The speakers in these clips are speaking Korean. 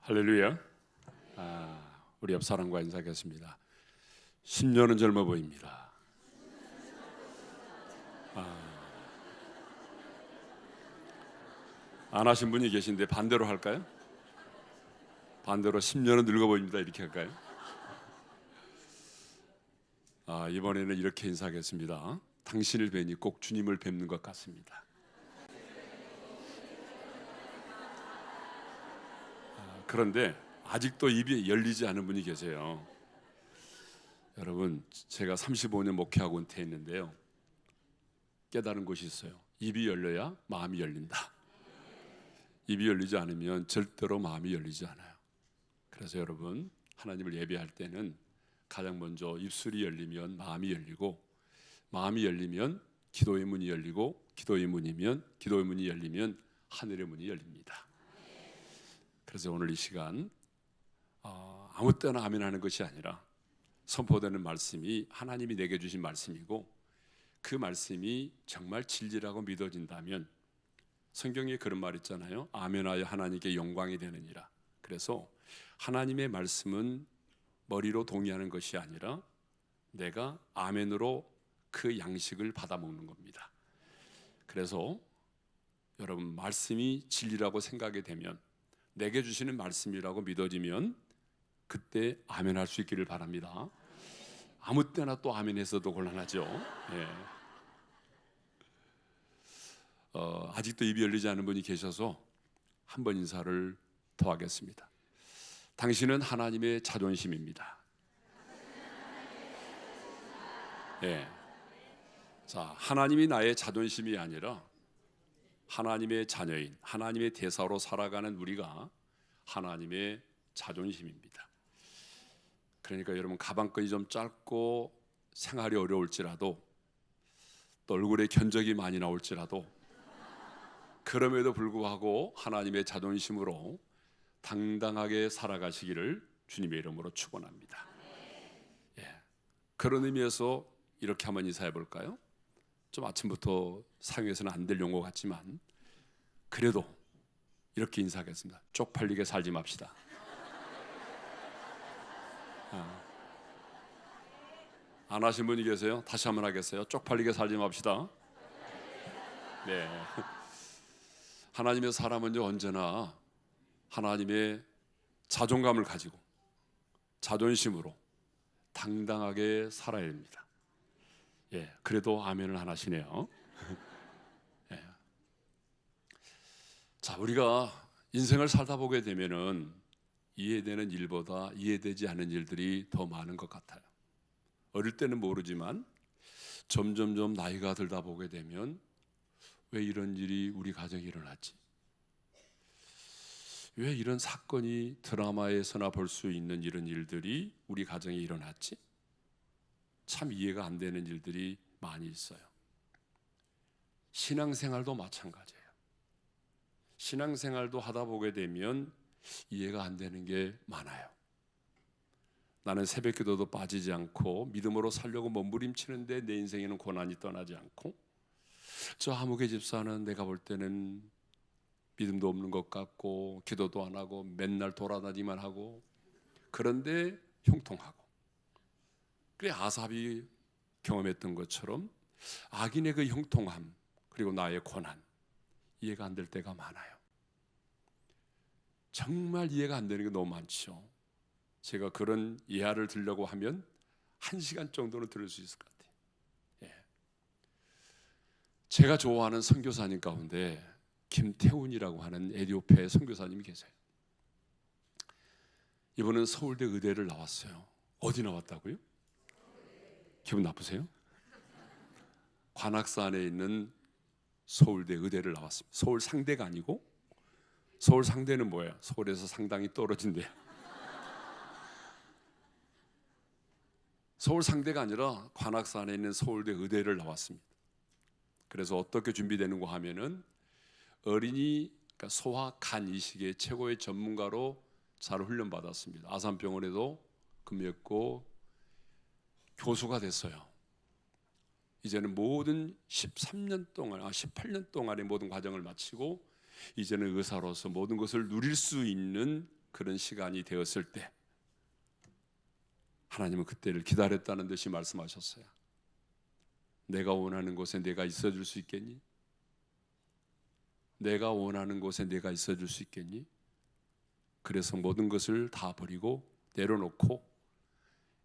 할렐루야. 우리 옆 사람과 인사하겠습니다. 10년은 젊어 보입니다. 안 하신 분이 계신데 반대로 할까요? 반대로 10년은 늙어 보입니다. 이렇게 할까요? 이번에는 이렇게 인사하겠습니다. 당신을 뵈니 꼭 주님을 뵙는 것 같습니다. 그런데 아직도 입이 열리지 않은 분이 계세요. 여러분, 제가 35년 목회하고 은퇴했는데요, 깨달은 것이 있어요. 입이 열려야 마음이 열린다. 입이 열리지 않으면 절대로 마음이 열리지 않아요. 그래서 여러분, 하나님을 예배할 때는 가장 먼저 입술이 열리면 마음이 열리고, 마음이 열리면 기도의 문이 열리고, 기도의 문이 열리면 하늘의 문이 열립니다. 그래서 오늘 이 시간 아무 때나 아멘 하는 것이 아니라 선포되는 말씀이 하나님이 내게 주신 말씀이고, 그 말씀이 정말 진리라고 믿어진다면, 성경에 그런 말 있잖아요. 아멘하여 하나님께 영광이 되느니라. 그래서 하나님의 말씀은 머리로 동의하는 것이 아니라 내가 아멘으로 그 양식을 받아 먹는 겁니다. 그래서 여러분, 말씀이 진리라고 생각이 되면, 내게 주시는 말씀이라고 믿어지면 그때 아멘 할 수 있기를 바랍니다. 아무 때나 또 아멘 했어도 곤란하죠. 아직도 입이 열리지 않은 분이 계셔서 한 번 인사를 더 하겠습니다. 당신은 하나님의 자존심입니다. 자, 하나님이 나의 자존심이 아니라 하나님의 자녀인, 하나님의 대사로 살아가는 우리가 하나님의 자존심입니다. 그러니까 여러분, 가방끈이 좀 짧고 생활이 어려울지라도, 또 얼굴에 견적이 많이 나올지라도, 그럼에도 불구하고 하나님의 자존심으로 당당하게 살아가시기를 주님의 이름으로 축원합니다. 그런 의미에서 이렇게 한번 인사해 볼까요? 좀 아침부터 사용해서는 안 될 용어 같지만 그래도 이렇게 인사하겠습니다. 쪽팔리게 살지 맙시다. 안 하신 분이 계세요? 다시 한번 하겠어요? 쪽팔리게 살지 맙시다. 네. 하나님의 사람은 언제나 하나님의 자존감을 가지고 자존심으로 당당하게 살아야 됩니다. 그래도 아멘을 안 하시네요. 자, 우리가 인생을 살다 보게 되면은 이해되는 일보다 이해되지 않는 일들이 더 많은 것 같아요. 어릴 때는 모르지만 점점점 나이가 들다 보게 되면 왜 이런 일이 우리 가정에 일어났지? 왜 이런 사건이 드라마에서나 볼 수 있는 이런 일들이 우리 가정에 일어났지? 참 이해가 안 되는 일들이 많이 있어요. 신앙생활도 마찬가지예요. 신앙생활도 하다 보게 되면 이해가 안 되는 게 많아요. 나는 새벽기도도 빠지지 않고 믿음으로 살려고 몸부림치는데 내 인생에는 고난이 떠나지 않고, 저 하무개 집사는 내가 볼 때는 믿음도 없는 것 같고 기도도 안 하고 맨날 돌아다니기만 하고, 그런데 형통하고, 그래 아삽이 경험했던 것처럼 악인의 그 형통함 그리고 나의 고난, 이해가 안 될 때가 많아요. 정말 이해가 안 되는 게 너무 많죠. 제가 그런 예화를 들려고 하면 1시간 정도는 들을 수 있을 것 같아요. 제가 좋아하는 선교사님 가운데 김태훈이라고 하는 에티오피아의 선교사님이 계세요. 이분은 서울대 의대를 나왔어요. 어디 나왔다고요? 기분 나쁘세요? 관악산에 있는 서울대 의대를 나왔습니다. 서울 상대가 아니고, 서울 상대는 뭐예요? 서울에서 상당히 떨어진대요. 서울 상대가 아니라 관악산에 있는 서울대 의대를 나왔습니다. 그래서 어떻게 준비되는가 하면은 어린이, 그러니까 소아 간 이식의 최고의 전문가로 잘 훈련받았습니다. 아산병원에도 근무했고 교수가 됐어요. 이제는 모든 18년 동안의 모든 과정을 마치고 이제는 의사로서 모든 것을 누릴 수 있는 그런 시간이 되었을 때 하나님은 그때를 기다렸다는 듯이 말씀하셨어요. 내가 원하는 곳에 내가 있어줄 수 있겠니? 내가 원하는 곳에 내가 있어줄 수 있겠니? 그래서 모든 것을 다 버리고 내려놓고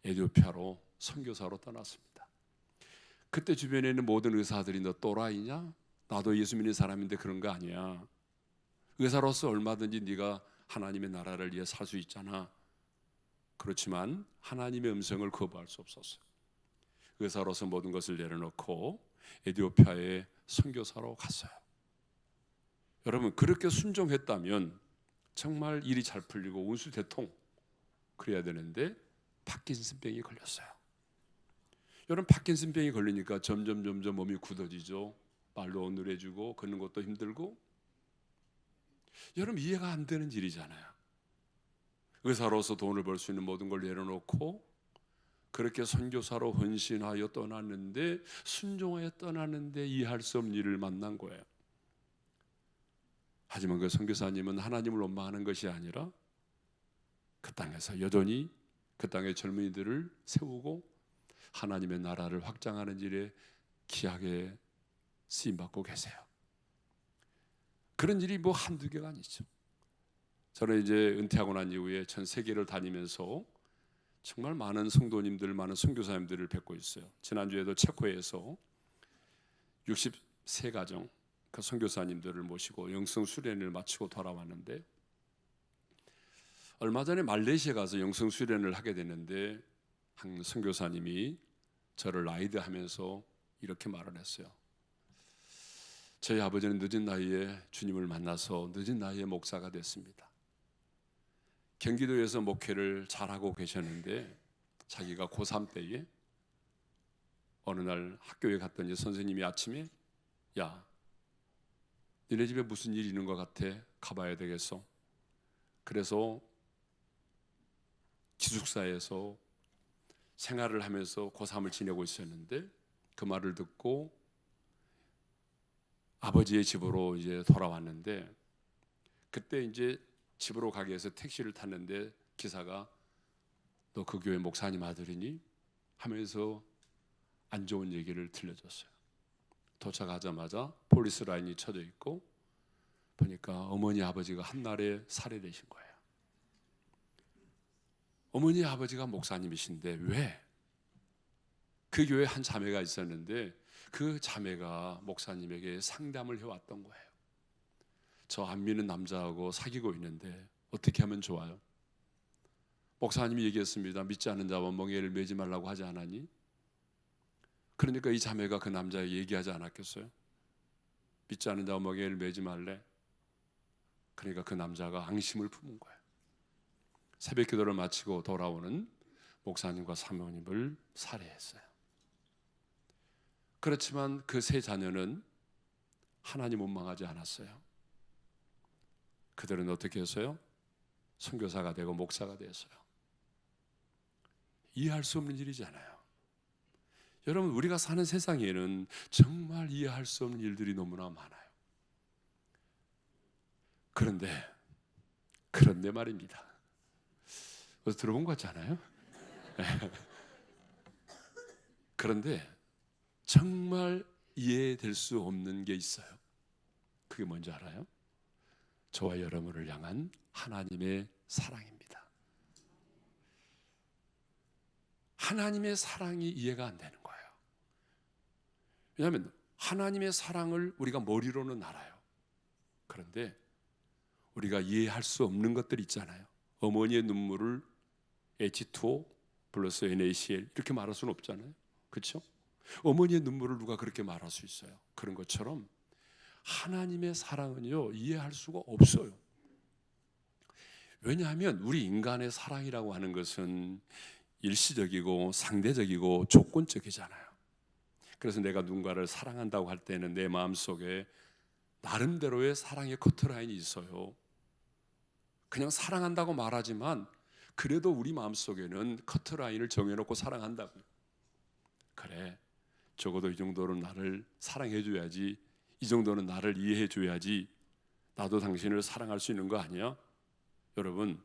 에티오피아로 선교사로 떠났습니다. 그때 주변에 있는 모든 의사들이 너 또라이냐? 나도 예수 믿는 사람인데 그런 거 아니야. 의사로서 얼마든지 네가 하나님의 나라를 위해 살 수 있잖아. 그렇지만 하나님의 음성을 거부할 수 없었어요. 의사로서 모든 것을 내려놓고 에티오피아에 선교사로 갔어요. 여러분, 그렇게 순종했다면 정말 일이 잘 풀리고 운수대통 그래야 되는데 파킨슨병이 걸렸어요. 여러분, 파킨슨병이 걸리니까 점점 몸이 굳어지죠. 말도 어눌해지고 걷는 것도 힘들고. 여러분, 이해가 안 되는 일이잖아요. 의사로서 돈을 벌 수 있는 모든 걸 내려놓고 그렇게 선교사로 헌신하여 떠났는데, 순종하여 떠났는데 이해할 수 없는 일을 만난 거예요. 하지만 그 선교사님은 하나님을 원망하는 것이 아니라 그 땅에서 여전히 그 땅의 젊은이들을 세우고 하나님의 나라를 확장하는 일에 귀하게 쓰임받고 계세요. 그런 일이 뭐 한두 개가 아니죠. 저는 이제 은퇴하고 난 이후에 전 세계를 다니면서 정말 많은 성도님들, 많은 선교사님들을 뵙고 있어요. 지난주에도 체코에서 63가정 그 선교사님들을 모시고 영성 수련을 마치고 돌아왔는데, 얼마 전에 말레이시아 가서 영성 수련을 하게 됐는데 한 선교사님이 저를 라이드하면서 이렇게 말을 했어요. 저희 아버지는 늦은 나이에 주님을 만나서 늦은 나이에 목사가 됐습니다. 경기도에서 목회를 잘하고 계셨는데 자기가 고3 때에 어느 날 학교에 갔더니 선생님이 아침에 야, 니네 집에 무슨 일이 있는 것 같아? 가봐야 되겠어. 그래서 기숙사에서 생활을 하면서 고3을 지내고 있었는데 그 말을 듣고 아버지의 집으로 이제 돌아왔는데, 그때 이제 집으로 가기 위해서 택시를 탔는데 기사가 너 그 교회 목사님 아들이니? 하면서 안 좋은 얘기를 들려줬어요. 도착하자마자 폴리스 라인이 쳐져 있고 보니까 어머니 아버지가 한날에 살해되신 거예요. 어머니 아버지가 목사님이신데 왜? 그 교회에 한 자매가 있었는데 그 자매가 목사님에게 상담을 해왔던 거예요. 저 안 믿는 남자하고 사귀고 있는데 어떻게 하면 좋아요? 목사님이 얘기했습니다. 믿지 않는 자와 멍에를 매지 말라고 하지 않았니? 그러니까 이 자매가 그 남자에게 얘기하지 않았겠어요? 믿지 않는 자와 멍에를 매지 말래. 그러니까 그 남자가 앙심을 품은 거예요. 새벽 기도를 마치고 돌아오는 목사님과 사모님을 살해했어요. 그렇지만 그 세 자녀는 하나님 원망하지 않았어요. 그들은 어떻게 했어요? 선교사가 되고 목사가 되었어요. 이해할 수 없는 일이잖아요. 여러분, 우리가 사는 세상에는 정말 이해할 수 없는 일들이 너무나 많아요. 그런데 말입니다. 어디서 들어본 것 같지 않아요? 그런데 정말 이해될 수 없는 게 있어요. 그게 뭔지 알아요? 저와 여러분을 향한 하나님의 사랑입니다. 하나님의 사랑이 이해가 안 되는 거예요. 왜냐하면 하나님의 사랑을 우리가 머리로는 알아요. 그런데 우리가 이해할 수 없는 것들 있잖아요. 어머니의 눈물을 H2O 플러스 NaCl 이렇게 말할 수는 없잖아요. 그렇죠? 어머니의 눈물을 누가 그렇게 말할 수 있어요? 그런 것처럼 하나님의 사랑은요, 이해할 수가 없어요. 왜냐하면 우리 인간의 사랑이라고 하는 것은 일시적이고 상대적이고 조건적이잖아요. 그래서 내가 누군가를 사랑한다고 할 때는 내 마음속에 나름대로의 사랑의 커트라인이 있어요. 그냥 사랑한다고 말하지만 그래도 우리 마음속에는 커트라인을 정해놓고 사랑한다고요. 그래, 적어도 이 정도는 나를 사랑해줘야지, 이 정도는 나를 이해해줘야지 나도 당신을 사랑할 수 있는 거 아니야? 여러분,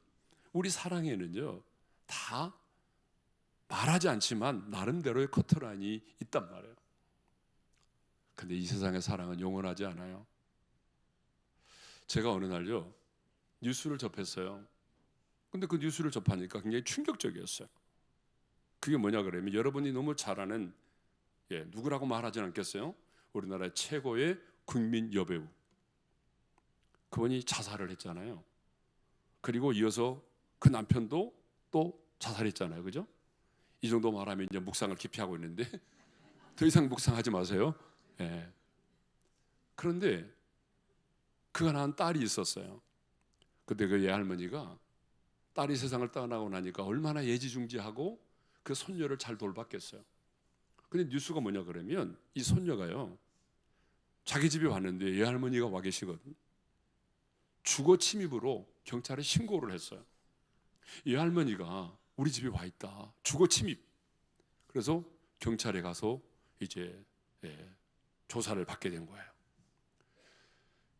우리 사랑에는요, 다 말하지 않지만 나름대로의 커트라인이 있단 말이에요. 근데 이 세상의 사랑은 영원하지 않아요. 제가 어느 날요, 뉴스를 접했어요. 근데 그 뉴스를 접하니까 굉장히 충격적이었어요. 그게 뭐냐 그러면, 여러분이 너무 잘 아는, 누구라고 말하지 않겠어요? 우리나라의 최고의 국민 여배우, 그분이 자살을 했잖아요. 그리고 이어서 그 남편도 또 자살했잖아요. 그죠? 이 정도 말하면 이제 묵상을 깊이 하고 있는데 더 이상 묵상하지 마세요. 예. 그런데 그가 낳은 딸이 있었어요. 근데 그 예할머니가 딸이 세상을 떠나고 나니까 얼마나 예지중지하고 그 손녀를 잘 돌봤겠어요. 근데 뉴스가 뭐냐 그러면, 이 손녀가요, 자기 집에 왔는데 예할머니가 와 계시거든. 주거 침입으로 경찰에 신고를 했어요. 예할머니가 우리 집에 와 있다, 주거 침입. 그래서 경찰에 가서 이제 조사를 받게 된 거예요.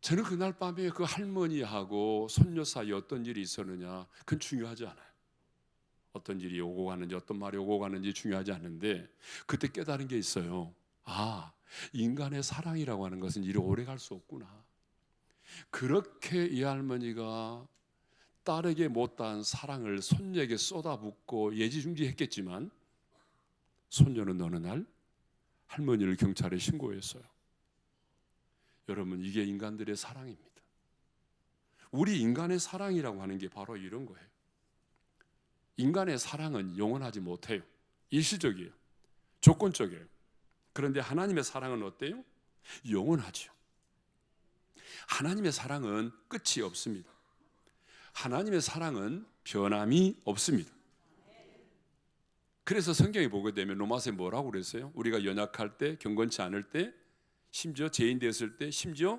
저는 그날 밤에 그 할머니하고 손녀 사이에 어떤 일이 있었느냐, 그건 중요하지 않아요. 어떤 일이 오고 가는지, 어떤 말이 오고 가는지 중요하지 않은데, 그때 깨달은 게 있어요. 아, 인간의 사랑이라고 하는 것은 이리 오래 갈 수 없구나. 그렇게 이 할머니가 딸에게 못다한 사랑을 손녀에게 쏟아붓고 예지중지했겠지만, 손녀는 어느 날 할머니를 경찰에 신고했어요. 여러분, 이게 인간들의 사랑입니다. 우리 인간의 사랑이라고 하는 게 바로 이런 거예요. 인간의 사랑은 영원하지 못해요. 일시적이에요. 조건적이에요. 그런데 하나님의 사랑은 어때요? 영원하죠. 하나님의 사랑은 끝이 없습니다. 하나님의 사랑은 변함이 없습니다. 그래서 성경에 보게 되면 로마서에 뭐라고 그랬어요? 우리가 연약할 때, 경건치 않을 때, 심지어 죄인 되었을 때, 심지어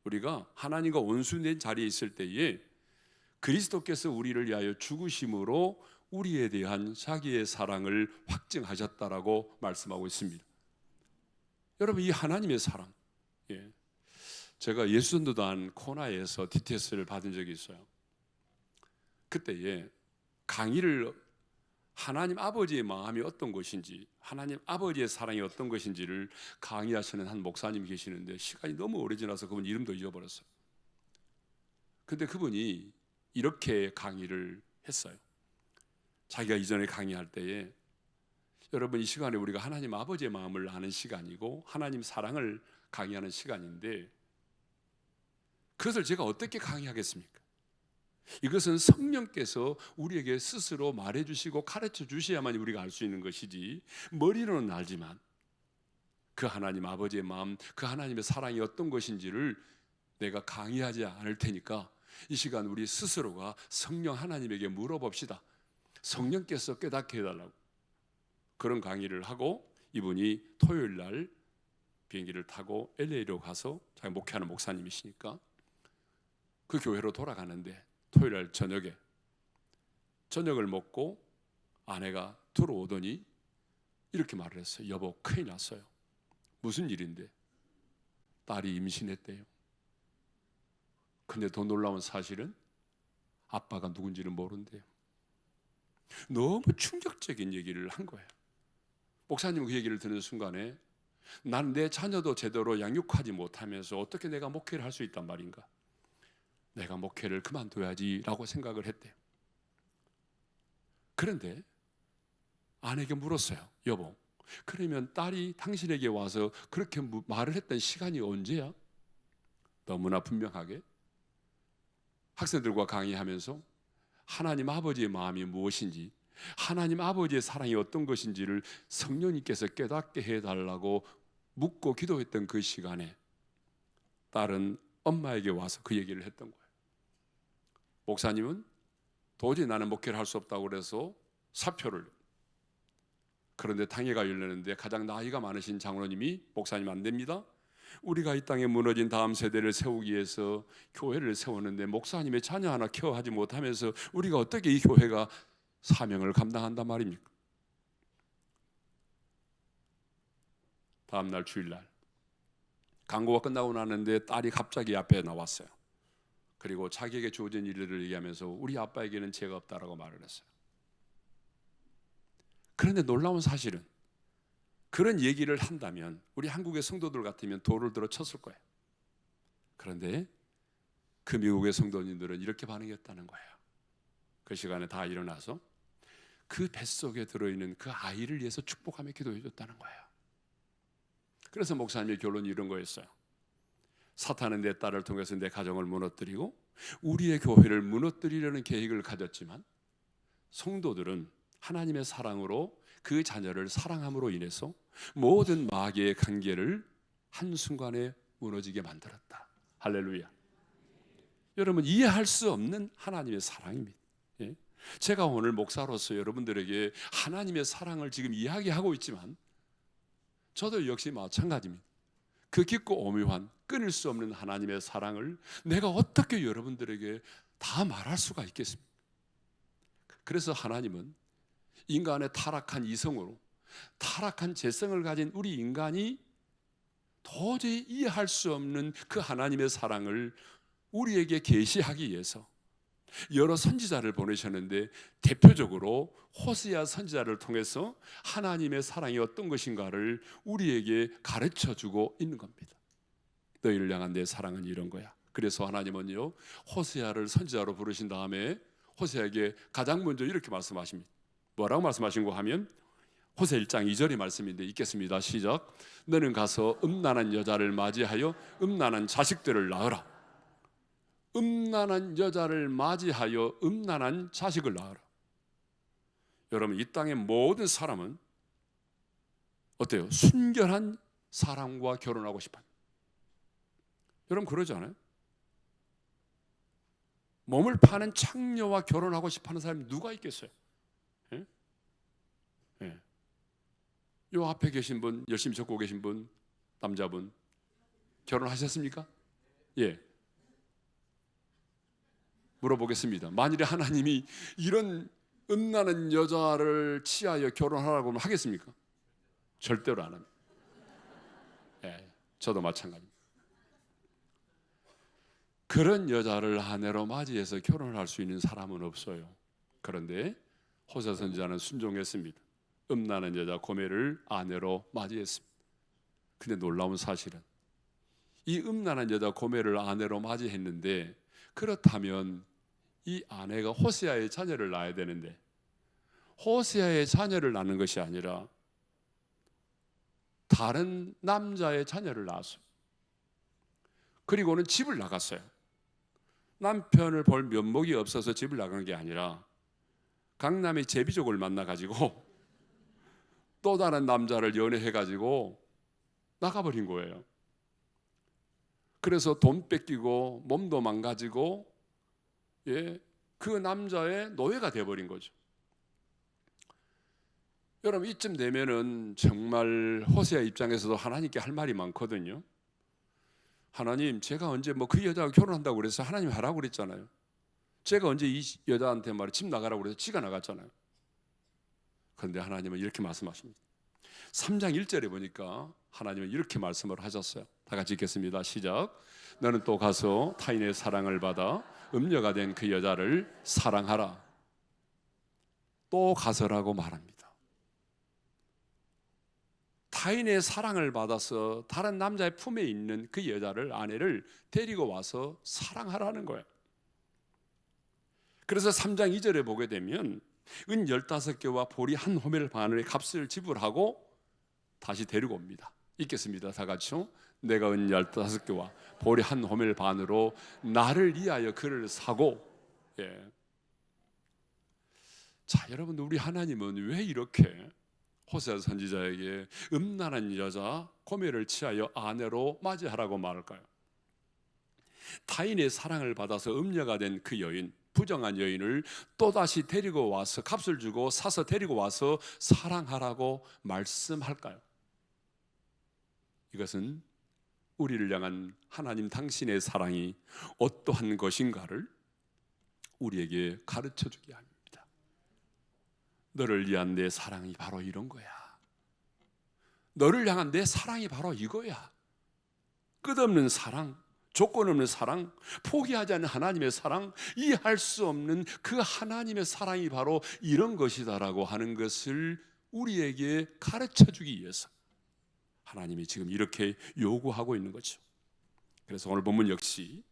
우리가 하나님과 원수된 자리에 있을 때에 그리스도께서 우리를 위하여 죽으심으로 우리에 대한 자기의 사랑을 확증하셨다라고 말씀하고 있습니다. 여러분, 이 하나님의 사랑, 제가 예수전도단 코나에서 DTS를 받은 적이 있어요. 그때에 강의를, 하나님 아버지의 마음이 어떤 것인지, 하나님 아버지의 사랑이 어떤 것인지를 강의하시는 한 목사님이 계시는데, 시간이 너무 오래 지나서 그분 이름도 잊어버렸어요. 근데 그분이 이렇게 강의를 했어요. 자기가 이전에 강의할 때에, 여러분, 이 시간에 우리가 하나님 아버지의 마음을 아는 시간이고 하나님 사랑을 강의하는 시간인데, 그것을 제가 어떻게 강의하겠습니까? 이것은 성령께서 우리에게 스스로 말해주시고 가르쳐 주셔야만 우리가 알 수 있는 것이지, 머리로는 알지만 그 하나님 아버지의 마음, 그 하나님의 사랑이 어떤 것인지를 내가 강의하지 않을 테니까 이 시간 우리 스스로가 성령 하나님에게 물어봅시다. 성령께서 깨닫게 해달라고 그런 강의를 하고, 이분이 토요일 날 비행기를 타고 LA로 가서 자기 목회하는 목사님이시니까 그 교회로 돌아가는데, 토요일 날 저녁에 저녁을 먹고 아내가 들어오더니 이렇게 말을 했어요. 여보, 큰일 났어요. 무슨 일인데? 딸이 임신했대요. 근데 더 놀라운 사실은 아빠가 누군지는 모른대요. 너무 충격적인 얘기를 한 거예요. 목사님 그 얘기를 듣는 순간에, 난 내 자녀도 제대로 양육하지 못하면서 어떻게 내가 목회를 할 수 있단 말인가? 내가 목회를 그만둬야지라고 생각을 했대요. 그런데 아내에게 물었어요. 여보, 그러면 딸이 당신에게 와서 그렇게 말을 했던 시간이 언제야? 너무나 분명하게 학생들과 강의하면서 하나님 아버지의 마음이 무엇인지, 하나님 아버지의 사랑이 어떤 것인지를 성령님께서 깨닫게 해달라고 묻고 기도했던 그 시간에 딸은 엄마에게 와서 그 얘기를 했던 거예요. 목사님은 도저히 나는 목회를 할 수 없다고 그래서 사표를. 그런데 당회가 열렸는데 가장 나이가 많으신 장로님이, 목사님 안 됩니다. 우리가 이 땅에 무너진 다음 세대를 세우기 위해서 교회를 세웠는데 목사님의 자녀 하나 케어하지 못하면서 우리가 어떻게 이 교회가 사명을 감당한단 말입니까? 다음 날 주일날 강구가 끝나고 나는데 딸이 갑자기 앞에 나왔어요. 그리고 자기에게 주어진 일들을 얘기하면서 우리 아빠에게는 죄가 없다라고 말을 했어요. 그런데 놀라운 사실은 그런 얘기를 한다면 우리 한국의 성도들 같으면 돌을 들어 쳤을 거예요. 그런데 그 미국의 성도님들은 이렇게 반응했다는 거예요. 그 시간에 다 일어나서 그 뱃속에 들어있는 그 아이를 위해서 축복하며 기도해 줬다는 거예요. 그래서 목사님의 결론이 이런 거였어요. 사탄은 내 딸을 통해서 내 가정을 무너뜨리고 우리의 교회를 무너뜨리려는 계획을 가졌지만 성도들은 하나님의 사랑으로 그 자녀를 사랑함으로 인해서 모든 마귀의 관계를 한순간에 무너지게 만들었다. 할렐루야. 여러분, 이해할 수 없는 하나님의 사랑입니다. 예? 제가 오늘 목사로서 여러분들에게 하나님의 사랑을 지금 이야기하고 있지만 저도 역시 마찬가지입니다. 그 깊고 오묘한 끊을 수 없는 하나님의 사랑을 내가 어떻게 여러분들에게 다 말할 수가 있겠습니까? 그래서 하나님은 인간의 타락한 이성으로 타락한 재성을 가진 우리 인간이 도저히 이해할 수 없는 그 하나님의 사랑을 우리에게 계시하기 위해서 여러 선지자를 보내셨는데 대표적으로 호세아 선지자를 통해서 하나님의 사랑이 어떤 것인가를 우리에게 가르쳐주고 있는 겁니다. 너희를 향한 내 사랑은 이런 거야. 그래서 하나님은요, 호세아를 선지자로 부르신 다음에 호세아에게 가장 먼저 이렇게 말씀하십니다. 뭐라고 말씀하신 거 하면 호세 1장 2절의 말씀인데 읽겠습니다. 시작. 너는 가서 음란한 여자를 맞이하여 음란한 자식들을 낳으라. 음란한 여자를 맞이하여 음란한 자식을 낳으라. 여러분, 이 땅의 모든 사람은 어때요? 순결한 사람과 결혼하고 싶어요. 여러분 그러지 않아요? 몸을 파는 창녀와 결혼하고 싶어하는 사람이 누가 있겠어요? 예? 예. 요 앞에 계신 분, 열심히 적고 계신 분, 남자분 결혼하셨습니까? 예. 물어보겠습니다. 만일에 하나님이 이런 음란한 여자를 취하여 결혼하라고 하면 하겠습니까? 절대로 안 합니다. 예, 저도 마찬가지입니다. 그런 여자를 아내로 맞이해서 결혼할 수 있는 사람은 없어요. 그런데 호세 선지자는 순종했습니다. 음란한 여자 고멜을 아내로 맞이했습니다. 근데 놀라운 사실은 이 음란한 여자 고멜을 아내로 맞이했는데, 그렇다면 이 아내가 호세아의 자녀를 낳아야 되는데 호세아의 자녀를 낳는 것이 아니라 다른 남자의 자녀를 낳았어요. 그리고는 집을 나갔어요. 남편을 볼 면목이 없어서 집을 나간 게 아니라 강남의 제비족을 만나가지고 또 다른 남자를 연애해가지고 나가버린 거예요. 그래서 돈 뺏기고 몸도 망가지고, 예, 그 남자의 노예가 돼버린 거죠. 여러분, 이쯤 되면은 정말 호세아 입장에서도 하나님께 할 말이 많거든요. 하나님, 제가 언제 그 여자하고 결혼한다고 그래서 하나님 하라고 그랬잖아요. 제가 언제 이 여자한테 집 나가라고 그래서 지가 나갔잖아요. 그런데 하나님은 이렇게 말씀하십니다. 3장 1절에 보니까 하나님은 이렇게 말씀을 하셨어요. 다 같이 읽겠습니다. 시작. 너는 또 가서 타인의 사랑을 받아 음녀가 된 그 여자를 사랑하라. 또 가서라고 말합니다. 타인의 사랑을 받아서 다른 남자의 품에 있는 그 여자를, 아내를 데리고 와서 사랑하라는 거예요. 그래서 3장 2절에 보게 되면 은 15개와 보리 한 호멜 반의 값을 지불하고 다시 데리고 옵니다. 읽겠습니다. 다 같이요. 내가 은 15개와 보리 한 호멜 반으로 나를 위하여 그를 사고. 예. 자, 여러분, 우리 하나님은 왜 이렇게 호세아 선지자에게 음란한 여자 고멜을 취하여 아내로 맞이하라고 말할까요? 타인의 사랑을 받아서 음녀가 된 그 여인, 부정한 여인을 또다시 데리고 와서 값을 주고 사서 데리고 와서 사랑하라고 말씀할까요? 이것은 우리를 향한 하나님 당신의 사랑이 어떠한 것인가를 우리에게 가르쳐주게 합니다. 너를 위한 내 사랑이 바로 이런 거야. 너를 향한 내 사랑이 바로 이거야. 끝없는 사랑, 조건 없는 사랑, 포기하지 않는 하나님의 사랑, 이해할 수 없는 그 하나님의 사랑이 바로 이런 것이다라고 하는 것을 우리에게 가르쳐 주기 위해서 하나님이 지금 이렇게 요구하고 있는 거죠. 그래서 오늘 본문 역시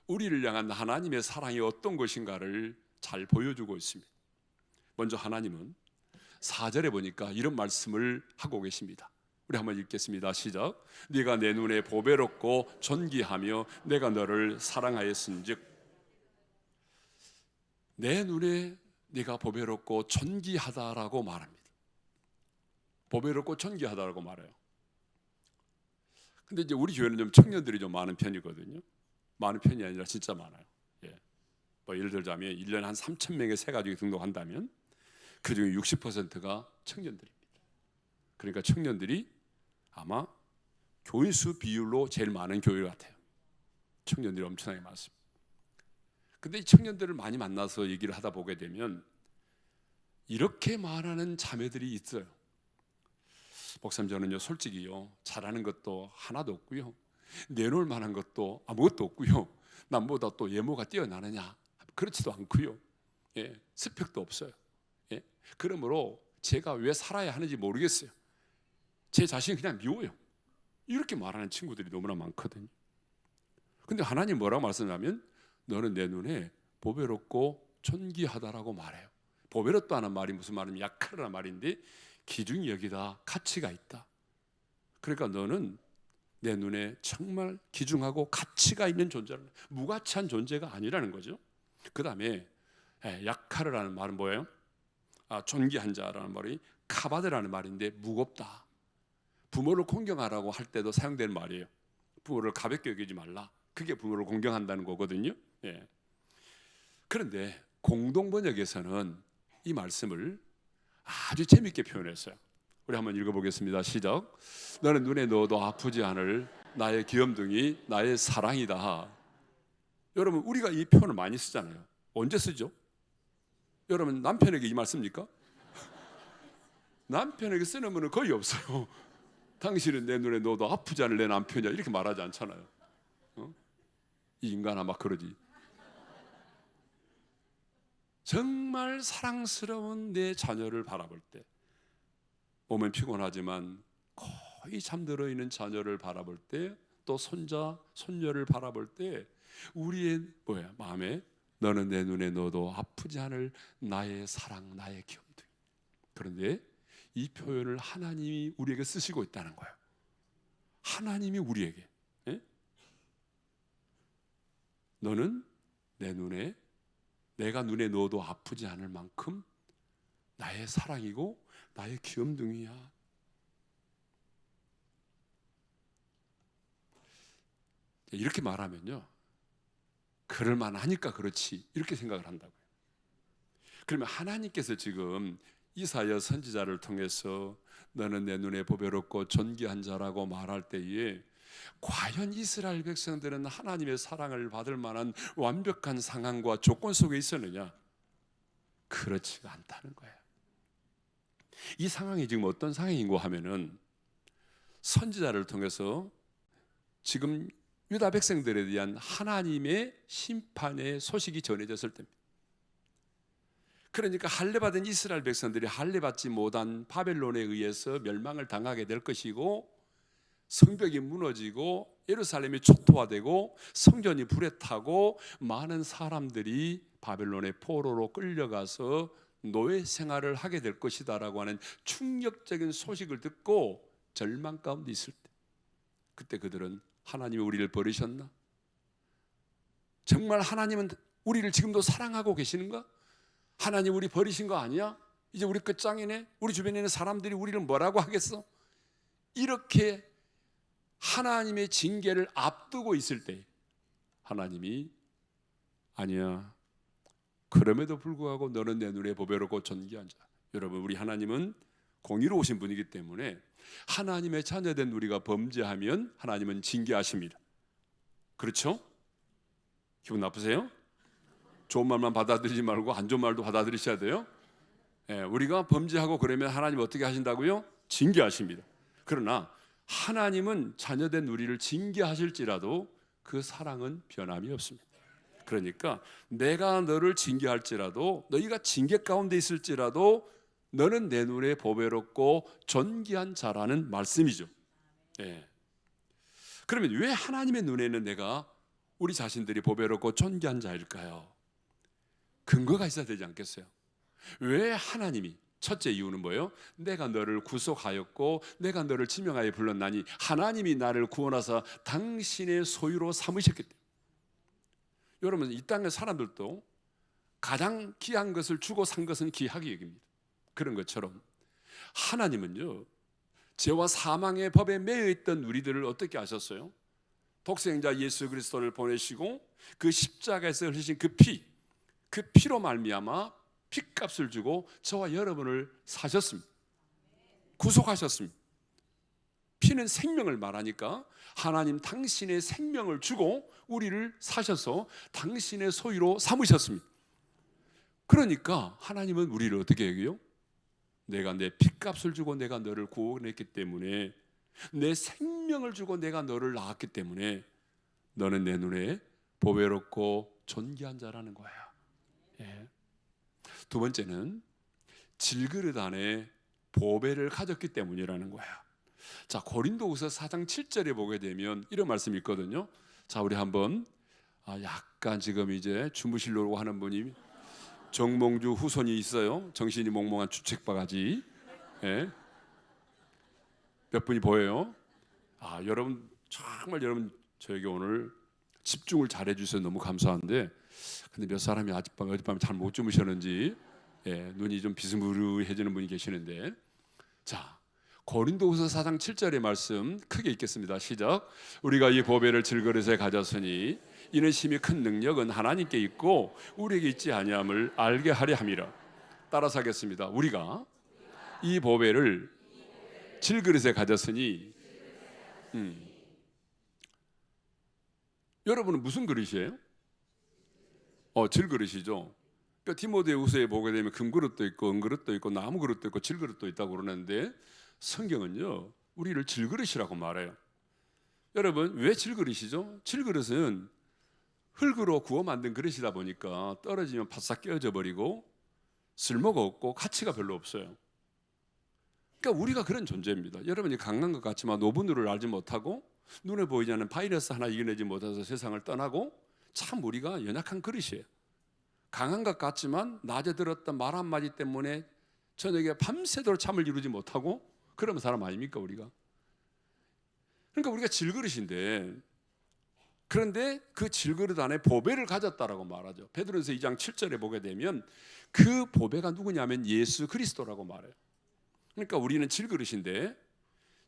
우리를 향한 하나님의 사랑이 어떤 것인가를 잘 보여주고 있습니다. 먼저 하나님은 4절에 보니까 이런 말씀을 하고 계십니다. 우리 한번 읽겠습니다. 시작. 네가 내 눈에 보배롭고 존귀하며 내가 너를 사랑하였은즉. 내 눈에 네가 보배롭고 존귀하다라고 말합니다. 보배롭고 존귀하다라고 말해요. 근데 이제 우리 교회는 좀 청년들이 좀 많은 편이거든요. 많은 편이 아니라 진짜 많아요. 예. 뭐 예를 들자면 1년에 한 3,000명의 새가족이 등록한다면 그중에 60%가 청년들입니다. 그러니까 청년들이 아마 교인수 비율로 제일 많은 교회 같아요. 청년들이 엄청나게 많습니다. 근데 이 청년들을 많이 만나서 얘기를 하다 보게 되면 이렇게 말하는 자매들이 있어요. 목사님, 저는요 솔직히요 잘하는 것도 하나도 없고요, 내놓을 만한 것도 아무것도 없고요, 남보다 또 예모가 뛰어나느냐, 그렇지도 않고요, 예, 스펙도 없어요. 예, 그러므로 제가 왜 살아야 하는지 모르겠어요. 제 자신이 그냥 미워요. 이렇게 말하는 친구들이 너무나 많거든요. 근데 하나님 뭐라고 말씀하냐면 너는 내 눈에 보배롭고 존귀하다라고 말해요. 보배롭다는 말이 무슨 말이냐면 약하다는 말인데 기중이 여기다 가치가 있다. 그러니까 너는 내 눈에 정말 기중하고 가치가 있는 존재라는, 무가치한 존재가 아니라는 거죠. 그 다음에 약하라는 말은 뭐예요? 존귀한 자라는 말이 카바드라는 말인데 무겁다. 부모를 공경하라고 할 때도 사용되는 말이에요. 부모를 가볍게 여기지 말라. 그게 부모를 공경한다는 거거든요. 예. 그런데 공동번역에서는 이 말씀을 아주 재밌게 표현했어요. 우리 한번 읽어보겠습니다. 시작. 너는 눈에 넣어도 아프지 않을 나의 귀염둥이, 나의 사랑이다. 여러분, 우리가 이 표현을 많이 쓰잖아요. 언제 쓰죠? 여러분, 남편에게 이 말 씁니까? 남편에게 쓰는 분은 거의 없어요. 당신은 내 눈에 넣어도 아프지 않을 내 남편이야, 이렇게 말하지 않잖아요. 이 인간아 막 그러지. 정말 사랑스러운 내 자녀를 바라볼 때, 몸은 피곤하지만 거의 잠들어 있는 자녀를 바라볼 때, 또 손자, 손녀를 바라볼 때 우리의 마음에 너는 내 눈에 넣어도 아프지 않을 나의 사랑, 나의 귀염둥이. 그런데 이 표현을 하나님이 우리에게 쓰시고 있다는 거예요. 하나님이 우리에게, 예? 너는 내 눈에, 내가 눈에 넣어도 아프지 않을 만큼 나의 사랑이고 나의 귀염둥이야. 이렇게 말하면요, 그럴 만하니까 그렇지, 이렇게 생각을 한다고요. 그러면 하나님께서 지금 이사야 선지자를 통해서 너는 내 눈에 보배롭고 존귀한 자라고 말할 때에 과연 이스라엘 백성들은 하나님의 사랑을 받을 만한 완벽한 상황과 조건 속에 있었느냐? 그렇지가 않다는 거예요. 이 상황이 지금 어떤 상황인고 하면은 선지자를 통해서 지금 유다 백성들에 대한 하나님의 심판의 소식이 전해졌을 때입니다. 그러니까 할례받은 이스라엘 백성들이 할례받지 못한 바벨론에 의해서 멸망을 당하게 될 것이고, 성벽이 무너지고 예루살렘이 초토화되고 성전이 불에 타고 많은 사람들이 바벨론의 포로로 끌려가서 노예 생활을 하게 될 것이다라고 하는 충격적인 소식을 듣고 절망 가운데 있을 때, 그때 그들은 하나님이 우리를 버리셨나? 정말 하나님은 우리를 지금도 사랑하고 계시는가? 하나님 우리 버리신 거 아니야? 이제 우리 끝장이네? 우리 주변에 있는 사람들이 우리를 뭐라고 하겠어? 이렇게 하나님의 징계를 앞두고 있을 때 하나님이 아니야, 그럼에도 불구하고 너는 내 눈에 보배롭고 존귀한 자. 여러분, 우리 하나님은 공의로우신 분이기 때문에 하나님의 자녀된 우리가 범죄하면 하나님은 징계하십니다. 그렇죠? 기분 나쁘세요? 좋은 말만 받아들이지 말고 안 좋은 말도 받아들이셔야 돼요. 우리가 범죄하고 그러면 하나님 어떻게 하신다고요? 징계하십니다. 그러나 하나님은 자녀된 우리를 징계하실지라도 그 사랑은 변함이 없습니다. 그러니까 내가 너를 징계할지라도, 너희가 징계 가운데 있을지라도 너는 내 눈에 보배롭고 존귀한 자라는 말씀이죠. 예. 그러면 왜 하나님의 눈에는 내가, 우리 자신들이 보배롭고 존귀한 자일까요? 근거가 있어야 되지 않겠어요? 왜 하나님이, 첫째 이유는 뭐예요? 내가 너를 구속하였고 내가 너를 지명하여 불렀나니 하나님이 나를 구원하사 당신의 소유로 삼으셨기 때문에. 여러분, 이 땅의 사람들도 가장 귀한 것을 주고 산 것은 귀하게 여깁니다. 그런 것처럼 하나님은요, 죄와 사망의 법에 매여 있던 우리들을 어떻게 하셨어요? 독생자 예수 그리스도를 보내시고 그 십자가에서 흘리신 그 피로 말미암아 핏값을 주고 저와 여러분을 사셨습니다. 구속하셨습니다. 피는 생명을 말하니까 하나님 당신의 생명을 주고 우리를 사셔서 당신의 소유로 삼으셨습니다. 그러니까 하나님은 우리를 어떻게 여겨요? 내가 내 핏값을 주고 내가 너를 구원했기 때문에, 내 생명을 주고 내가 너를 낳았기 때문에 너는 내 눈에 보배롭고 존귀한 자라는 거야. 예. 두 번째는 질그릇 안에 보배를 가졌기 때문이라는 거야. 자, 고린도후서 4장 7절에 보게 되면 이런 말씀이 있거든요. 자, 우리 한번, 약간 지금 이제 주무시려고 하는 분이 정몽주 후손이 있어요. 정신이 몽롱한 주책바가지. 예. 몇 분이 보여요? 여러분 정말 여러분 저에게 오늘 집중을 잘해 주셔서 너무 감사한데, 근데 몇 사람이 어젯밤에 잘 못 주무셨는지 눈이 좀 비스무리해지는 분이 계시는데, 자, 고린도후서 4장 7절의 말씀 크게 읽겠습니다. 시작. 우리가 이 보배를 질그릇에 가졌으니 이는 심히 큰 능력은 하나님께 있고 우리에게 있지 아니함을 알게 하려 함이라. 따라서 하겠습니다. 우리가 이 보배를 질그릇에 가졌으니, 여러분은 무슨 그릇이에요? 질그릇이죠. 그러니까 디모데후서에 보게 되면 금그릇도 있고 은그릇도 있고 나무 그릇도 있고 질그릇도 있다고 그러는데, 성경은요 우리를 질그릇이라고 말해요. 여러분, 왜 질그릇이죠? 질그릇은 흙으로 구워 만든 그릇이다 보니까 떨어지면 바싹 깨어져 버리고 쓸모가 없고 가치가 별로 없어요. 그러니까 우리가 그런 존재입니다. 여러분이 강한 것 같지만 노분들을 알지 못하고 눈에 보이지 않는 바이러스 하나 이겨내지 못해서 세상을 떠나고, 참 우리가 연약한 그릇이에요. 강한 것 같지만 낮에 들었던 말 한마디 때문에 저녁에 밤새도록 잠을 이루지 못하고 그러면 사람 아닙니까 우리가? 그러니까 우리가 질그릇인데, 그런데 그 질그릇 안에 보배를 가졌다라고 말하죠. 베드로전서 2장 7절에 보게 되면 그 보배가 누구냐면 예수 그리스도라고 말해요. 그러니까 우리는 질그릇인데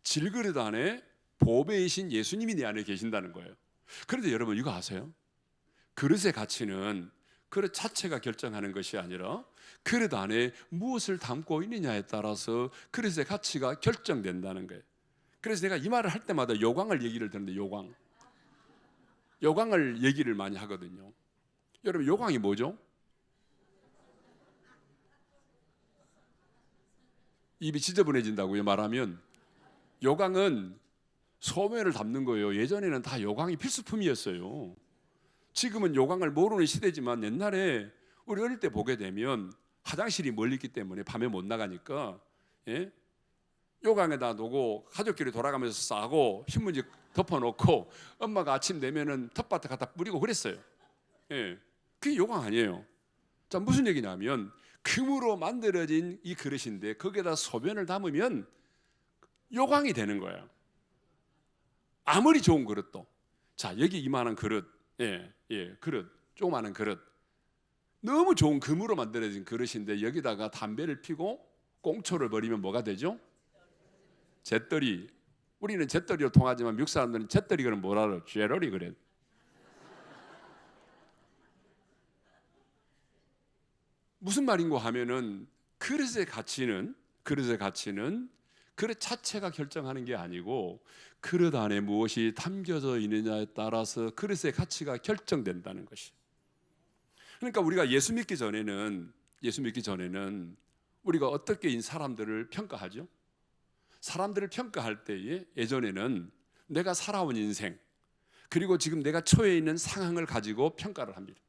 질그릇 안에 보배이신 예수님이 내 안에 계신다는 거예요. 그런데 여러분 이거 아세요? 그릇의 가치는 그릇 자체가 결정하는 것이 아니라 그릇 안에 무엇을 담고 있느냐에 따라서 그릇의 가치가 결정된다는 거예요. 그래서 내가 이 말을 할 때마다 요광을 얘기를 듣는데, 요광을 얘기를 많이 하거든요. 여러분, 요광이 뭐죠? 입이 지저분해진다고요 말하면. 요광은 소매를 담는 거예요. 예전에는 다 요광이 필수품이었어요. 지금은 요광을 모르는 시대지만 옛날에 우리 어릴 때 보게 되면 화장실이 멀리 있기 때문에 밤에 못 나가니까 요강에다 놓고 가족끼리 돌아가면서 싸고 신문지 덮어놓고 엄마가 아침 되면은 텃밭에 갖다 뿌리고 그랬어요. 그게 요강 아니에요. 자, 무슨 얘기냐면 금으로 만들어진 이 그릇인데 거기에다 소변을 담으면 요강이 되는 거예요. 아무리 좋은 그릇도. 자, 여기 이만한 그릇, 그릇, 조그마한 그릇, 너무 좋은 금으로 만들어진 그릇인데 여기다가 담배를 피고 꽁초를 버리면 뭐가 되죠? 잿더리. 우리는 잿더리로 통하지만 미국 사람들은 잿더리는 뭐라 그래요? 쉐러리 그래. 무슨 말인고 하면은 그릇의 가치는 그릇 자체가 결정하는 게 아니고 그릇 안에 무엇이 담겨져 있느냐에 따라서 그릇의 가치가 결정된다는 것이. 그러니까 우리가 예수 믿기 전에는 우리가 어떻게 사람들을 평가하죠? 사람들을 평가할 때에 예전에는 내가 살아온 인생, 그리고 지금 내가 처해 있는 상황을 가지고 평가를 합니다.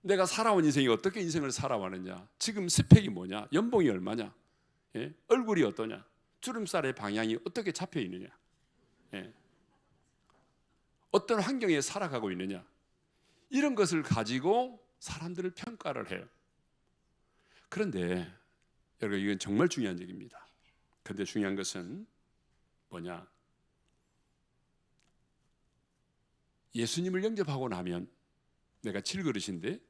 내가 살아온 인생이 어떻게 인생을 살아왔느냐, 지금 스펙이 뭐냐, 연봉이 얼마냐, 예? 얼굴이 어떠냐, 주름살의 방향이 어떻게 잡혀 있느냐, 예? 어떤 환경에 살아가고 있느냐, 이런 것을 가지고 사람들을 평가를 해요. 그런데 여러분, 이건 정말 중요한 얘기입니다. 그런데 중요한 것은 뭐냐, 예수님을 영접하고 나면, 내가 7그릇인데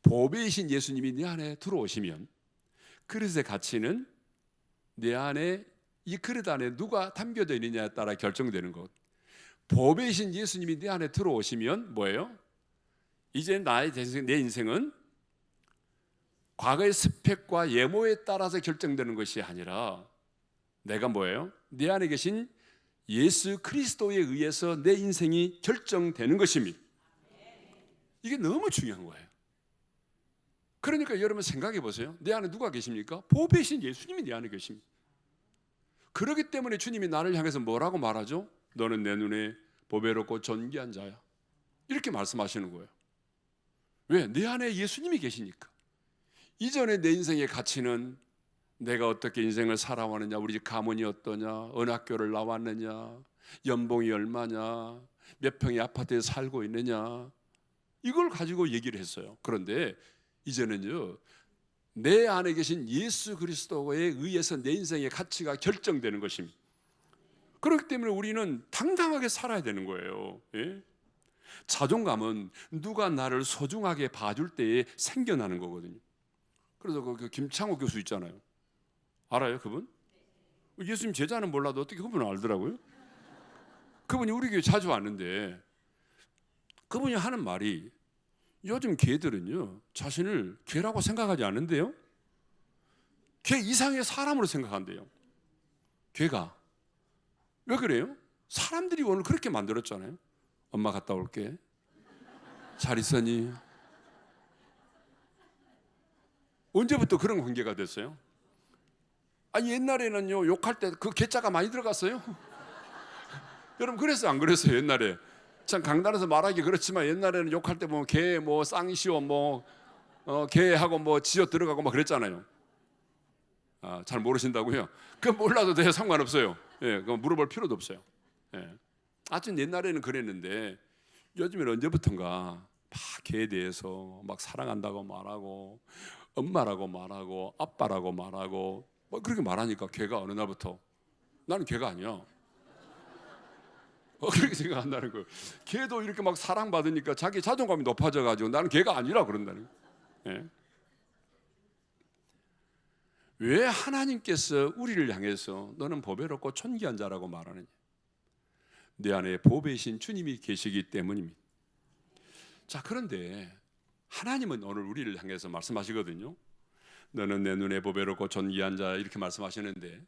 보배이신 예수님이 내 안에 들어오시면 그릇의 가치는 내 안에, 이 그릇 안에 누가 담겨져 있느냐에 따라 결정되는 것. 보배이신 예수님이 내 안에 들어오시면 뭐예요? 이제 내 인생은 과거의 스펙과 예모에 따라서 결정되는 것이 아니라 내가 뭐예요? 내 안에 계신 예수 그리스도에 의해서 내 인생이 결정되는 것입니다. 이게 너무 중요한 거예요. 그러니까 여러분 생각해 보세요. 내 안에 누가 계십니까? 보배이신 예수님이 내 안에 계십니다. 그렇기 때문에 주님이 나를 향해서 뭐라고 말하죠? 너는 내 눈에 보배롭고 존귀한 자야, 이렇게 말씀하시는 거예요. 왜? 내 안에 예수님이 계시니까. 이전에 내 인생의 가치는 내가 어떻게 인생을 살아왔느냐, 우리 집 가문이 어떠냐, 어느 학교를 나왔느냐, 연봉이 얼마냐, 몇 평의 아파트에 살고 있느냐, 이걸 가지고 얘기를 했어요. 그런데 이제는요, 내 안에 계신 예수 그리스도에 의해서 내 인생의 가치가 결정되는 것입니다. 그렇기 때문에 우리는 당당하게 살아야 되는 거예요. 예? 자존감은 누가 나를 소중하게 봐줄 때에 생겨나는 거거든요. 그래서 그 김창호 교수 있잖아요. 알아요, 그분? 예수님 제자는 몰라도 어떻게 그분을 알더라고요. 그분이 우리 교회 자주 왔는데 그분이 하는 말이, 요즘 개들은요 자신을 개라고 생각하지 않는데요, 개 이상의 사람으로 생각한대요. 개가 왜 그래요? 사람들이 오늘 그렇게 만들었잖아요. 엄마 갔다 올게, 잘 있었니? 언제부터 그런 관계가 됐어요? 아니 옛날에는요 욕할 때 그 개자가 많이 들어갔어요. 여러분 그랬어요, 안 그랬어요? 옛날에 참 강단에서 말하기 그렇지만 옛날에는 욕할 때 보면 개 뭐 쌍시오 뭐 개하고 뭐 지어 들어가고 막 그랬잖아요. 아, 잘 모르신다고요? 그 몰라도 돼요, 상관없어요. 예, 그거 물어볼 필요도 없어요. 예. 하여튼 옛날에는 그랬는데 요즘에는 언제부턴가 막 개에 대해서 막 사랑한다고 말하고 엄마라고 말하고 아빠라고 말하고 뭐 그렇게 말하니까 개가 어느 날부터 나는 개가 아니야, 그렇게 생각한다는 거예요. 개도 이렇게 막 사랑받으니까 자기 자존감이 높아져가지고 나는 개가 아니라 그런다는 거예요. 예? 왜 하나님께서 우리를 향해서 너는 보배롭고 존귀한 자라고 말하느냐? 내 안에 보배이신 주님이 계시기 때문입니다. 자, 그런데 하나님은 오늘 우리를 향해서 말씀하시거든요. 너는 내 눈에 보배롭고 존귀한 자, 이렇게 말씀하시는데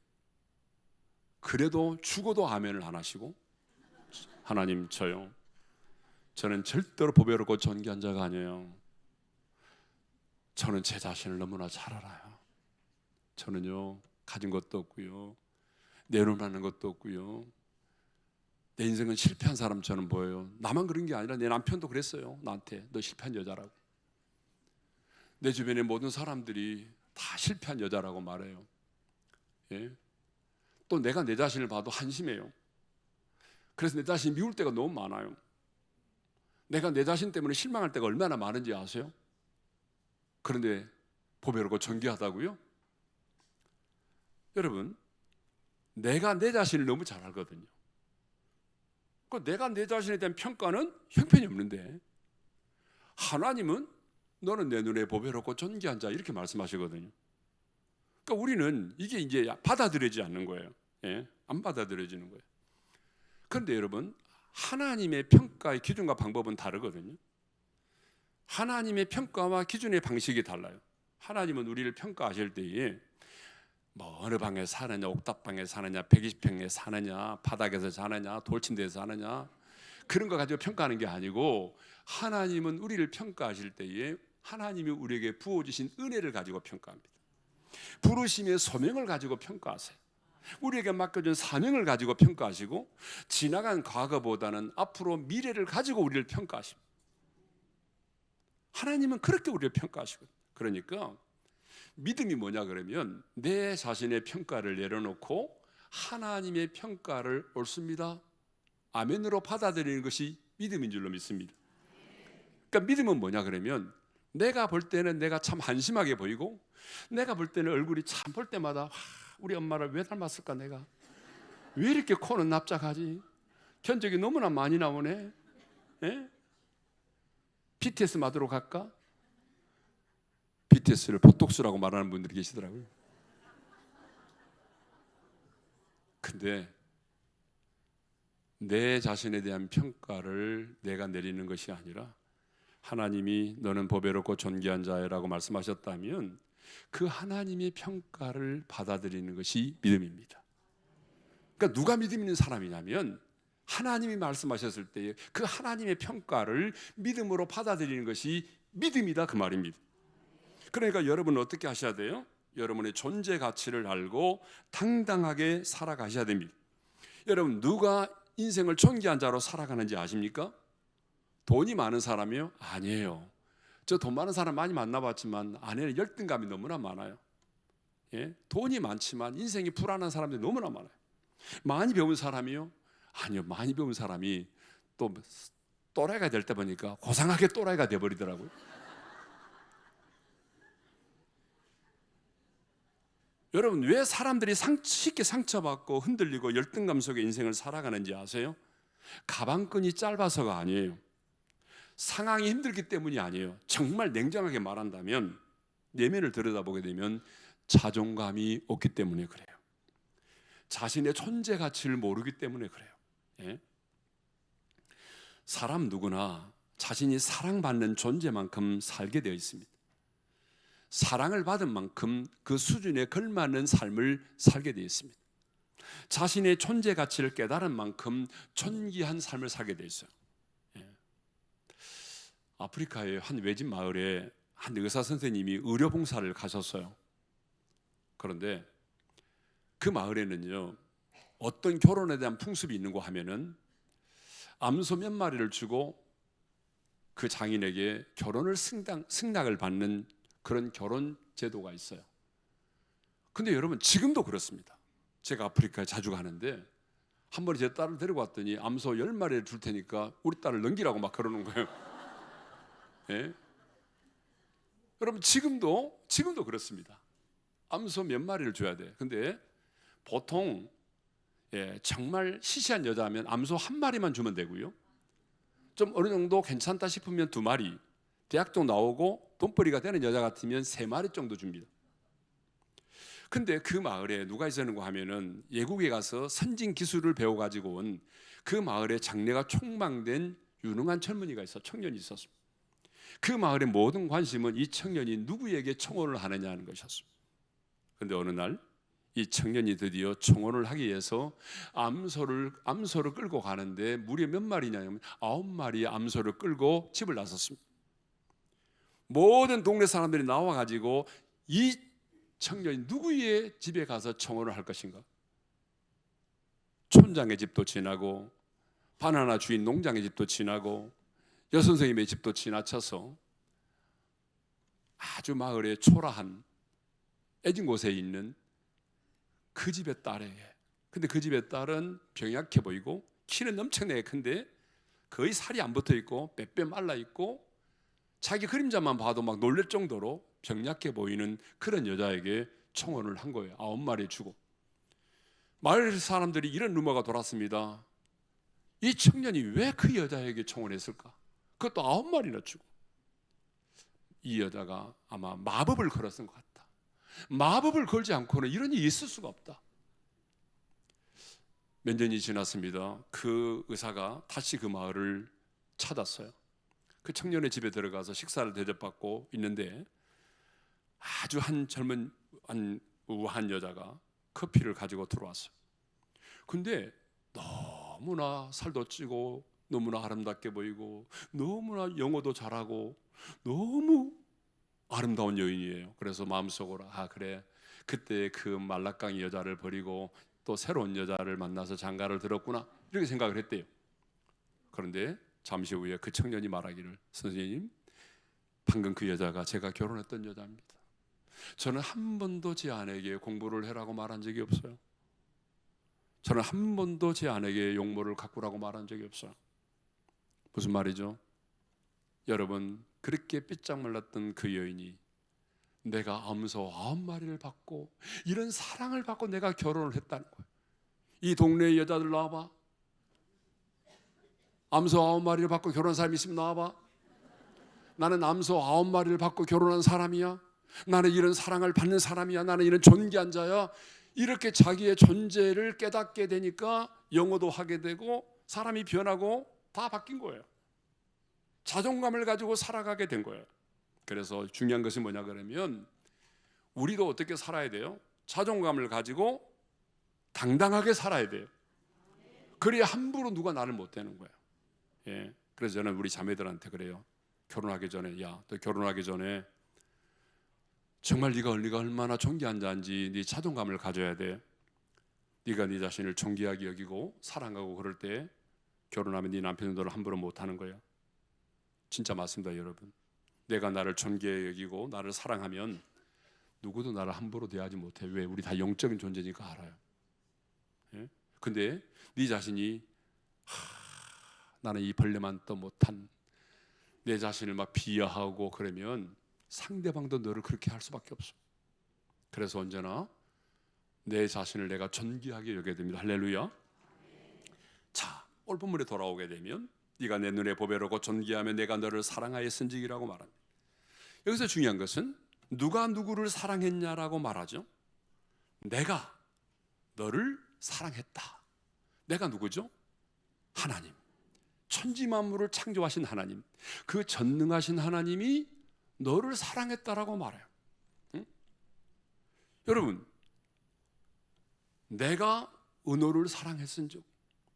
그래도 죽어도 아멘을 안 하시고, 하나님 저는 절대로 보배롭고 존귀한 자가 아니에요. 저는 제 자신을 너무나 잘 알아요. 저는요 가진 것도 없고요, 내놓으라는 것도 없고요, 내 인생은 실패한 사람처럼 보여요. 나만 그런 게 아니라 내 남편도 그랬어요. 나한테 너 실패한 여자라고. 내 주변의 모든 사람들이 다 실패한 여자라고 말해요. 예? 또 내가 내 자신을 봐도 한심해요. 그래서 내 자신이 미울 때가 너무 많아요. 내가 내 자신 때문에 실망할 때가 얼마나 많은지 아세요? 그런데 보배롭고 존귀하다고요? 여러분, 내가 내 자신을 너무 잘 알거든요. 내가 내 자신에 대한 평가는 형편이 없는데 하나님은 너는 내 눈에 보배롭고 존귀한 자, 이렇게 말씀하시거든요. 그러니까 우리는 이게 이제 받아들이지 않는 거예요. 예? 안 받아들여지는 거예요. 그런데 여러분, 하나님의 평가의 기준과 방법은 다르거든요. 하나님의 평가와 기준의 방식이 달라요. 하나님은 우리를 평가하실 때에 뭐 어느 방에 사느냐, 옥탑방에 사느냐, 120평에 사느냐, 바닥에서 자느냐, 돌침대에서 사느냐, 그런 거 가지고 평가하는 게 아니고, 하나님은 우리를 평가하실 때에 하나님이 우리에게 부어주신 은혜를 가지고 평가합니다. 부르심의 소명을 가지고 평가하세요. 우리에게 맡겨준 사명을 가지고 평가하시고 지나간 과거보다는 앞으로 미래를 가지고 우리를 평가하십니다. 하나님은 그렇게 우리를 평가하시거든요. 그러니까 믿음이 뭐냐 그러면 내 자신의 평가를 내려놓고 하나님의 평가를 옳습니다, 아멘으로 받아들이는 것이 믿음인 줄로 믿습니다. 그러니까 믿음은 뭐냐 그러면 내가 볼 때는 내가 참 한심하게 보이고 내가 볼 때는 얼굴이 참 볼 때마다 우리 엄마를 왜 닮았을까, 내가 왜 이렇게 코는 납작하지, 견적이 너무나 많이 나오네, 예? BTS 맞으러 갈까? BTS를 보톡스라고 말하는 분들이 계시더라고요. 근데 내 자신에 대한 평가를 내가 내리는 것이 아니라 하나님이 너는 보배롭고 존귀한 자라고 말씀하셨다면 그 하나님의 평가를 받아들이는 것이 믿음입니다. 그러니까 누가 믿음 있는 사람이냐면 하나님이 말씀하셨을 때 그 하나님의 평가를 믿음으로 받아들이는 것이 믿음이다, 그 말입니다. 그러니까 여러분은 어떻게 하셔야 돼요? 여러분의 존재 가치를 알고 당당하게 살아가셔야 됩니다. 여러분, 누가 인생을 존귀한 자로 살아가는지 아십니까? 돈이 많은 사람이요? 아니에요. 저 돈 많은 사람 많이 만나봤지만 안에는 열등감이 너무나 많아요. 예? 돈이 많지만 인생이 불안한 사람들이 너무나 많아요. 많이 배운 사람이요? 아니요. 많이 배운 사람이 또 또라이가 될 때 보니까 고상하게 또라이가 돼버리더라고요. 여러분, 왜 사람들이 쉽게 상처받고 흔들리고 열등감 속에 인생을 살아가는지 아세요? 가방끈이 짧아서가 아니에요. 상황이 힘들기 때문이 아니에요. 정말 냉정하게 말한다면 내면을 들여다보게 되면 자존감이 없기 때문에 그래요. 자신의 존재 가치를 모르기 때문에 그래요. 예? 사람 누구나 자신이 사랑받는 존재만큼 살게 되어 있습니다. 사랑을 받은 만큼 그 수준에 걸맞는 삶을 살게 되어 있습니다. 자신의 존재 가치를 깨달은 만큼 존귀한 삶을 살게 되어 있어요. 예. 아프리카의 한 외진 마을에 한 의사 선생님이 의료 봉사를 가셨어요. 그런데 그 마을에는요, 어떤 결혼에 대한 풍습이 있는가 하면은 암소 몇 마리를 주고 그 장인에게 결혼을 승낙을 받는 그런 결혼 제도가 있어요. 근데 여러분, 지금도 그렇습니다. 제가 아프리카에 자주 가는데 한 번에 제 딸을 데리고 왔더니 암소 10마리를 줄 테니까 우리 딸을 넘기라고 막 그러는 거예요. 예? 여러분, 지금도 그렇습니다. 암소 몇 마리를 줘야 돼. 근데 보통 정말 시시한 여자면 암소 한 마리만 주면 되고요. 좀 어느 정도 괜찮다 싶으면 2마리, 대학도 나오고 돈벌이가 되는 여자 같으면 3마리 정도 줍니다. 근데 그 마을에 누가 있었는가 하면은 외국에 가서 선진 기술을 배워가지고 온 그 마을에 장래가 촉망된 유능한 젊은이가 청년이 있었습니다. 그 마을의 모든 관심은 이 청년이 누구에게 청혼을 하느냐는 것이었습니다. 그런데 어느 날 이 청년이 드디어 청혼을 하기 위해서 암소를 끌고 가는데 무려 몇 마리냐면 9마리의 암소를 끌고 집을 나섰습니다. 모든 동네 사람들이 나와가지고 이 청년이 누구의 집에 가서 청혼을 할 것인가? 촌장의 집도 지나고 바나나 주인 농장의 집도 지나고 여선생님의 집도 지나쳐서 아주 마을에 초라한 애진 곳에 있는 그 집의 딸에게. 근데 그 집의 딸은 병약해 보이고 키는 엄청나게 큰데 거의 살이 안 붙어 있고 빼빼 말라 있고 자기 그림자만 봐도 막 놀랄 정도로 병약해 보이는 그런 여자에게 청혼을 한 거예요. 9마리 주고. 마을 사람들이 이런 루머가 돌았습니다. 이 청년이 왜 그 여자에게 청혼했을까? 그것도 9마리나 주고. 이 여자가 아마 마법을 걸었던 것 같다. 마법을 걸지 않고는 이런 일이 있을 수가 없다. 몇 년이 지났습니다. 그 의사가 다시 그 마을을 찾았어요. 그 청년의 집에 들어가서 식사를 대접받고 있는데 아주 젊은 우아한 여자가 커피를 가지고 들어왔어요. 근데 너무나 살도 찌고 너무나 아름답게 보이고 너무나 영어도 잘하고 너무 아름다운 여인이에요. 그래서 마음속으로 그래, 그때 그 말라깡이 여자를 버리고 또 새로운 여자를 만나서 장가를 들었구나 이렇게 생각을 했대요. 그런데 잠시 후에 그 청년이 말하기를, 선생님, 방금 그 여자가 제가 결혼했던 여자입니다. 저는 한 번도 제 아내에게 공부를 해라고 말한 적이 없어요. 저는 한 번도 제 아내에게 용모를 가꾸라고 말한 적이 없어요. 무슨 말이죠? 여러분, 그렇게 삐짝 말랐던 그 여인이 내가 암소 9마리를 받고 이런 사랑을 받고 내가 결혼을 했다는 거예요. 이 동네의 여자들 나와봐. 암소 9마리를 받고 결혼한 사람이 있으면 나와봐. 나는 암소 9마리를 받고 결혼한 사람이야. 나는 이런 사랑을 받는 사람이야. 나는 이런 존귀한 자야. 이렇게 자기의 존재를 깨닫게 되니까 영어도 하게 되고 사람이 변하고 다 바뀐 거예요. 자존감을 가지고 살아가게 된 거예요. 그래서 중요한 것이 뭐냐 그러면 우리도 어떻게 살아야 돼요? 자존감을 가지고 당당하게 살아야 돼요. 그래야 함부로 누가 나를 못 대는 거예요. 예. 그래서 저는 우리 자매들한테 그래요. 결혼하기 전에, 야, 너 결혼하기 전에 정말 네가 얼마나 존귀한 자인지 네 자존감을 가져야 돼. 네가 네 자신을 존귀하게 여기고 사랑하고 그럴 때 결혼하면 네 남편은 너를 함부로 못 하는 거예요. 진짜 맞습니다, 여러분. 내가 나를 존귀하게 여기고 나를 사랑하면 누구도 나를 함부로 대하지 못해. 왜? 우리 다 영적인 존재니까 알아요. 예? 근데 네 자신이 나는 이 벌레만도 못한 내 자신을 막 비하하고 그러면 상대방도 너를 그렇게 할 수밖에 없어. 그래서 언제나 내 자신을 내가 존귀하게 여겨야 됩니다. 할렐루야. 자, 오늘 본문에 돌아오게 되면 네가 내 눈에 보배로고 존귀하며 내가 너를 사랑하였은지라고 말합니다. 여기서 중요한 것은 누가 누구를 사랑했냐라고 말하죠. 내가 너를 사랑했다. 내가 누구죠? 하나님. 천지 만물을 창조하신 하나님, 그 전능하신 하나님이 너를 사랑했다라고 말해요. 응? 여러분, 내가 은호를 사랑했은즉,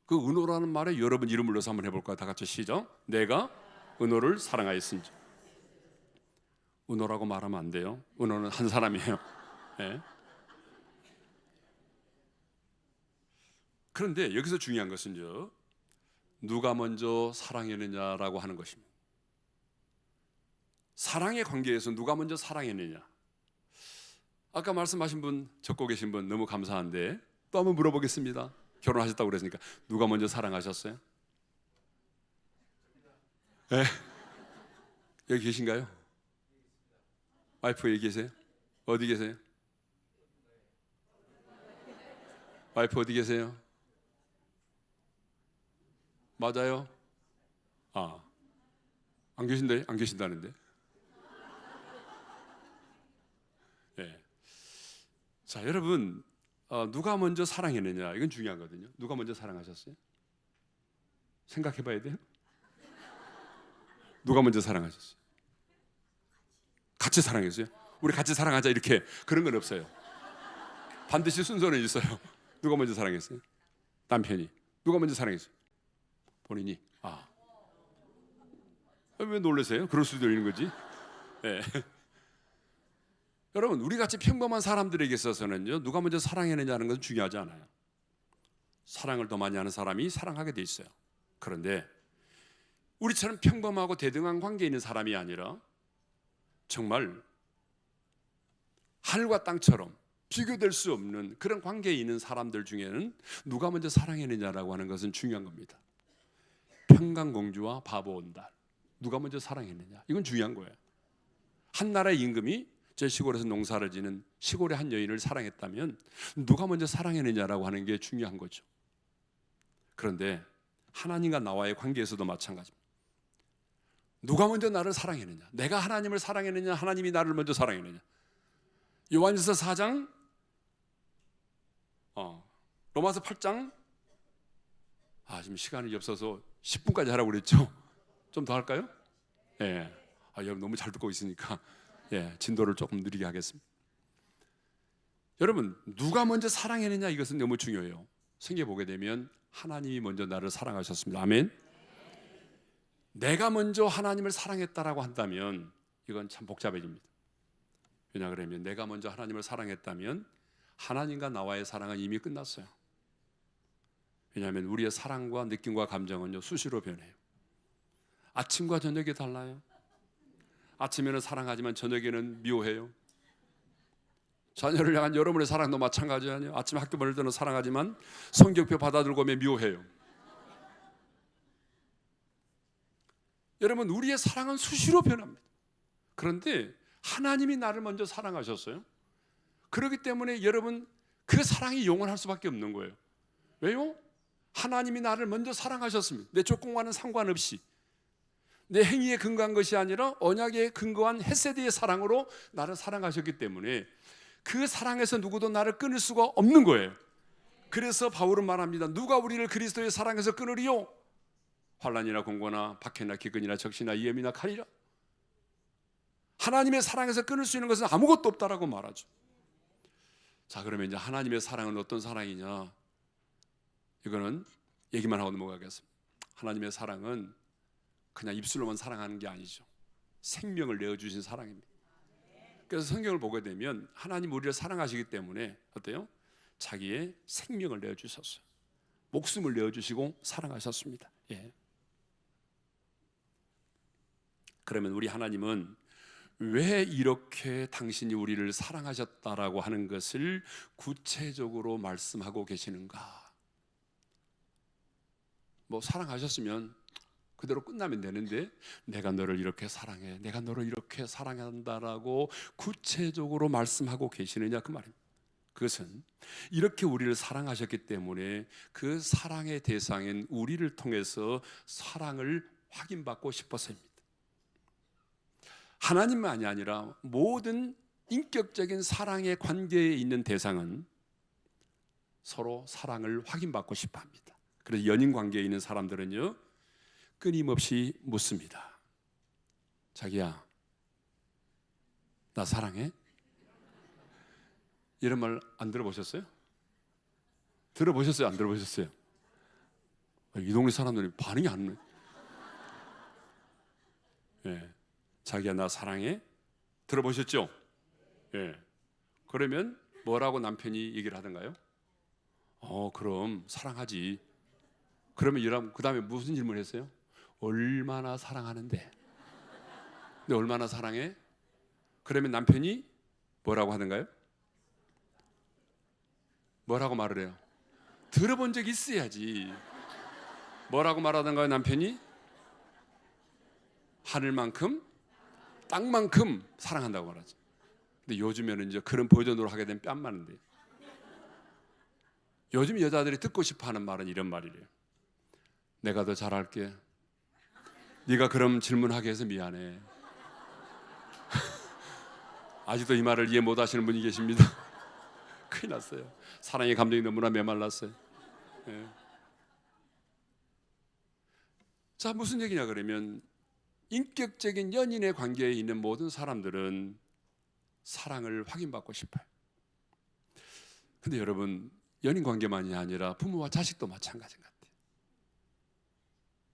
그 은호라는 말에 여러분 이름을 넣어서 한번 해볼까요? 다 같이 시작. 내가 은호를 사랑하였은즉. 은호라고 말하면 안 돼요. 은호는 한 사람이에요. 네. 그런데 여기서 중요한 것은요, 누가 먼저 사랑했느냐라고 하는 것입니다. 사랑의 관계에서 누가 먼저 사랑했느냐. 아까 말씀하신 분, 적고 계신 분 너무 감사한데 또 한번 물어보겠습니다. 결혼하셨다고 그랬으니까 누가 먼저 사랑하셨어요? 네. 여기 계신가요? 와이프 여기 계세요? 어디 계세요? 와이프 어디 계세요? 맞아요? 안 계신데? 안 계신다는데? 네. 자, 여러분, 누가 먼저 사랑했느냐, 이건 중요하거든요. 누가 먼저 사랑하셨어요? 생각해 봐야 돼요. 누가 먼저 사랑하셨어요? 같이 사랑했어요? 우리 같이 사랑하자 이렇게 그런 건 없어요. 반드시 순서는 있어요. 누가 먼저 사랑했어요? 남편이. 누가 먼저 사랑했어요? 본인이. 왜 놀라세요? 그럴 수도 있는 거지. 네. 여러분, 우리 같이 평범한 사람들에게 있어서는요, 누가 먼저 사랑했느냐는 것은 중요하지 않아요. 사랑을 더 많이 하는 사람이 사랑하게 돼 있어요. 그런데 우리처럼 평범하고 대등한 관계에 있는 사람이 아니라 정말 하늘과 땅처럼 비교될 수 없는 그런 관계에 있는 사람들 중에는 누가 먼저 사랑했느냐라고 하는 것은 중요한 겁니다. 평강공주와 바보 온달, 누가 먼저 사랑했느냐, 이건 중요한 거예요. 한 나라의 임금이 저 시골에서 농사를 지는 시골의 한 여인을 사랑했다면 누가 먼저 사랑했느냐라고 하는 게 중요한 거죠. 그런데 하나님과 나와의 관계에서도 마찬가지입니다. 누가 먼저 나를 사랑했느냐, 내가 하나님을 사랑했느냐, 하나님이 나를 먼저 사랑했느냐. 요한일서 4장, 로마서 8장, 지금 시간이 없어서 10분까지 하라고 그랬죠. 좀 더 할까요? 예. 여러분 너무 잘 듣고 있으니까 진도를 조금 느리게 하겠습니다. 여러분, 누가 먼저 사랑했느냐, 이것은 너무 중요해요. 생각해 보게 되면 하나님이 먼저 나를 사랑하셨습니다. 아멘. 내가 먼저 하나님을 사랑했다라고 한다면 이건 참 복잡해집니다. 왜냐 그러면 내가 먼저 하나님을 사랑했다면 하나님과 나와의 사랑은 이미 끝났어요. 왜냐하면 우리의 사랑과 느낌과 감정은요 수시로 변해요. 아침과 저녁이 달라요. 아침에는 사랑하지만 저녁에는 미워해요. 자녀를 향한 여러분의 사랑도 마찬가지 아니에요. 아침에 학교 보낼 때는 사랑하지만 성적표 받아들고 오면 미워해요. 여러분, 우리의 사랑은 수시로 변합니다. 그런데 하나님이 나를 먼저 사랑하셨어요. 그렇기 때문에 여러분, 그 사랑이 영원할 수밖에 없는 거예요. 왜요? 하나님이 나를 먼저 사랑하셨습니다. 내 조건과는 상관없이 내 행위에 근거한 것이 아니라 언약에 근거한 헤세드의 사랑으로 나를 사랑하셨기 때문에 그 사랑에서 누구도 나를 끊을 수가 없는 거예요. 그래서 바울은 말합니다. 누가 우리를 그리스도의 사랑에서 끊으리요? 환난이나 공고나 박해나 기근이나 적시나 위험이나 칼이라. 하나님의 사랑에서 끊을 수 있는 것은 아무것도 없다라고 말하죠. 자, 그러면 이제 하나님의 사랑은 어떤 사랑이냐? 이거는 얘기만 하고 넘어가겠습니다. 하나님의 사랑은 그냥 입술로만 사랑하는 게 아니죠. 생명을 내어주신 사랑입니다. 그래서 성경을 보게 되면 하나님 우리를 사랑하시기 때문에 어때요? 자기의 생명을 내어주셨어요. 목숨을 내어주시고 사랑하셨습니다. 예. 그러면 우리 하나님은 왜 이렇게 당신이 우리를 사랑하셨다라고 하는 것을 구체적으로 말씀하고 계시는가? 뭐 사랑하셨으면 그대로 끝나면 되는데 내가 너를 이렇게 사랑해, 내가 너를 이렇게 사랑한다라고 구체적으로 말씀하고 계시느냐 그 말입니다. 그것은 이렇게 우리를 사랑하셨기 때문에 그 사랑의 대상인 우리를 통해서 사랑을 확인받고 싶어서입니다. 하나님만이 아니라 모든 인격적인 사랑의 관계에 있는 대상은 서로 사랑을 확인받고 싶어 합니다. 그래서 연인 관계에 있는 사람들은요 끊임없이 묻습니다. 자기야, 나 사랑해? 이런 말 안 들어보셨어요? 들어보셨어요? 안 들어보셨어요? 이 동네 사람들이 반응이 안 나요. 예. 자기야, 나 사랑해? 들어보셨죠? 예. 그러면 뭐라고 남편이 얘기를 하던가요? 그럼 사랑하지. 그러면 그 다음에 무슨 질문을 했어요? 얼마나 사랑하는데? 근데 얼마나 사랑해? 그러면 남편이 뭐라고 하던가요? 뭐라고 말을 해요? 들어본 적이 있어야지. 뭐라고 말하던가요, 남편이? 하늘만큼, 땅만큼 사랑한다고 말하죠. 근데 요즘에는 이제 그런 버전으로 하게 되면 뺨 맞는데. 요즘 여자들이 듣고 싶어하는 말은 이런 말이래요. 내가 더 잘할게. 네가 그럼 질문하게 해서 미안해. 아직도 이 말을 이해 못하시는 분이 계십니다. 큰일 났어요. 사랑의 감정이 너무나 메말랐어요. 예. 자, 무슨 얘기냐 그러면 인격적인 연인의 관계에 있는 모든 사람들은 사랑을 확인받고 싶어요. 근데 여러분, 연인 관계만이 아니라 부모와 자식도 마찬가지인 것 같아요.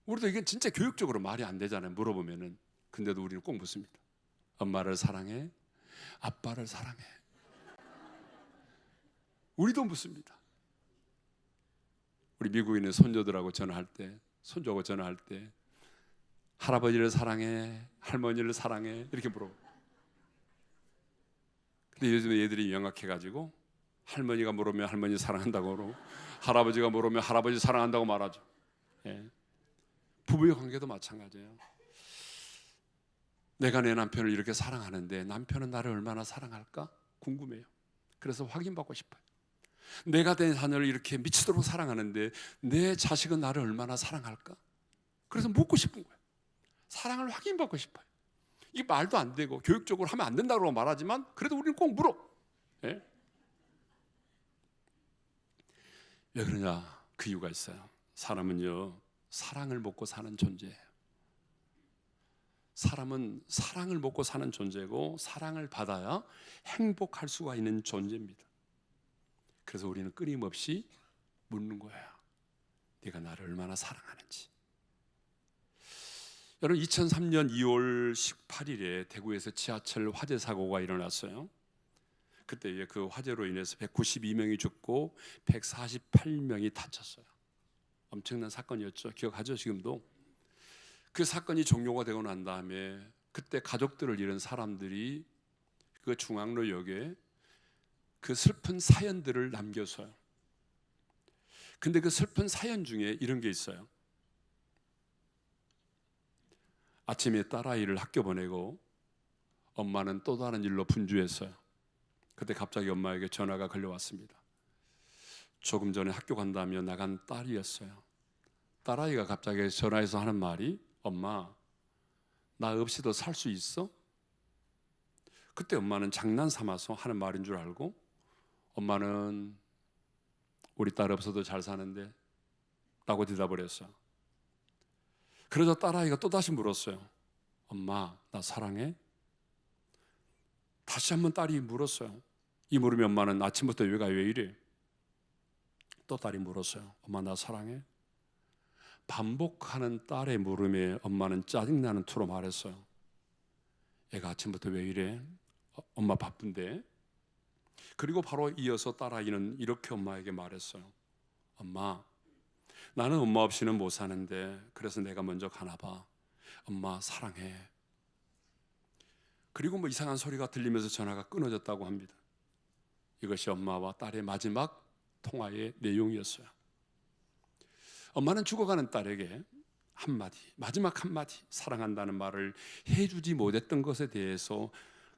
우리도 이게 진짜 교육적으로 말이 안 되잖아요. 물어보면은. 근데도 우리는 꼭 묻습니다. 엄마를 사랑해? 아빠를 사랑해? 우리도 묻습니다. 우리 미국에 있는 손주들하고 전화할 때, 손주하고 전화할 때 할아버지를 사랑해? 할머니를 사랑해? 이렇게 물어봐요. 근데 요즘에 얘들이 영악해가지고 할머니가 물으면 할머니 사랑한다고 그러고 할아버지가 물으면 할아버지 사랑한다고 말하죠. 예. 부부의 관계도 마찬가지예요. 내가 내 남편을 이렇게 사랑하는데 남편은 나를 얼마나 사랑할까? 궁금해요. 그래서 확인받고 싶어요. 내가 내 자녀를 이렇게 미치도록 사랑하는데 내 자식은 나를 얼마나 사랑할까? 그래서 묻고 싶은 거예요. 사랑을 확인받고 싶어요. 이게 말도 안 되고 교육적으로 하면 안 된다고 말하지만 그래도 우리는 꼭 물어. 예? 왜 그러냐? 그 이유가 있어요. 사람은요 사랑을 먹고 사는 존재예요. 사람은 사랑을 먹고 사는 존재고 사랑을 받아야 행복할 수가 있는 존재입니다. 그래서 우리는 끊임없이 묻는 거야. 네가 나를 얼마나 사랑하는지. 여러분 2003년 2월 18일에 대구에서 지하철 화재 사고가 일어났어요. 그때 그 화재로 인해서 192명이 죽고 148명이 다쳤어요. 엄청난 사건이었죠. 기억하죠? 지금도. 그 사건이 종료가 되고 난 다음에 그때 가족들을 잃은 사람들이 그 중앙로역에 그 슬픈 사연들을 남겨서요. 근데 그 슬픈 사연 중에 이런 게 있어요. 아침에 딸아이를 학교 보내고 엄마는 또 다른 일로 분주했어요. 그때 갑자기 엄마에게 전화가 걸려왔습니다. 조금 전에 학교 간다며 나간 딸이었어요. 딸아이가 갑자기 전화해서 하는 말이, 엄마, 나 없이도 살 수 있어? 그때 엄마는 장난 삼아서 하는 말인 줄 알고, 엄마는 우리 딸 없어도 잘 사는데 라고 대답을 했어요. 그러자 딸아이가 또다시 물었어요. 엄마, 나 사랑해? 다시 한번 딸이 물었어요. 이 물음에 엄마는 아침부터 얘가 왜 이래? 또 딸이 물었어요. 엄마, 나 사랑해? 반복하는 딸의 물음에 엄마는 짜증나는 투로 말했어요. 얘가 아침부터 왜 이래? 엄마 바쁜데? 그리고 바로 이어서 딸아이는 이렇게 엄마에게 말했어요. 엄마, 나는 엄마 없이는 못 사는데 그래서 내가 먼저 가나 봐. 엄마 사랑해. 그리고 뭐 이상한 소리가 들리면서 전화가 끊어졌다고 합니다. 이것이 엄마와 딸의 마지막 통화의 내용이었어요. 엄마는 죽어가는 딸에게 한마디, 마지막 한마디, 사랑한다는 말을 해주지 못했던 것에 대해서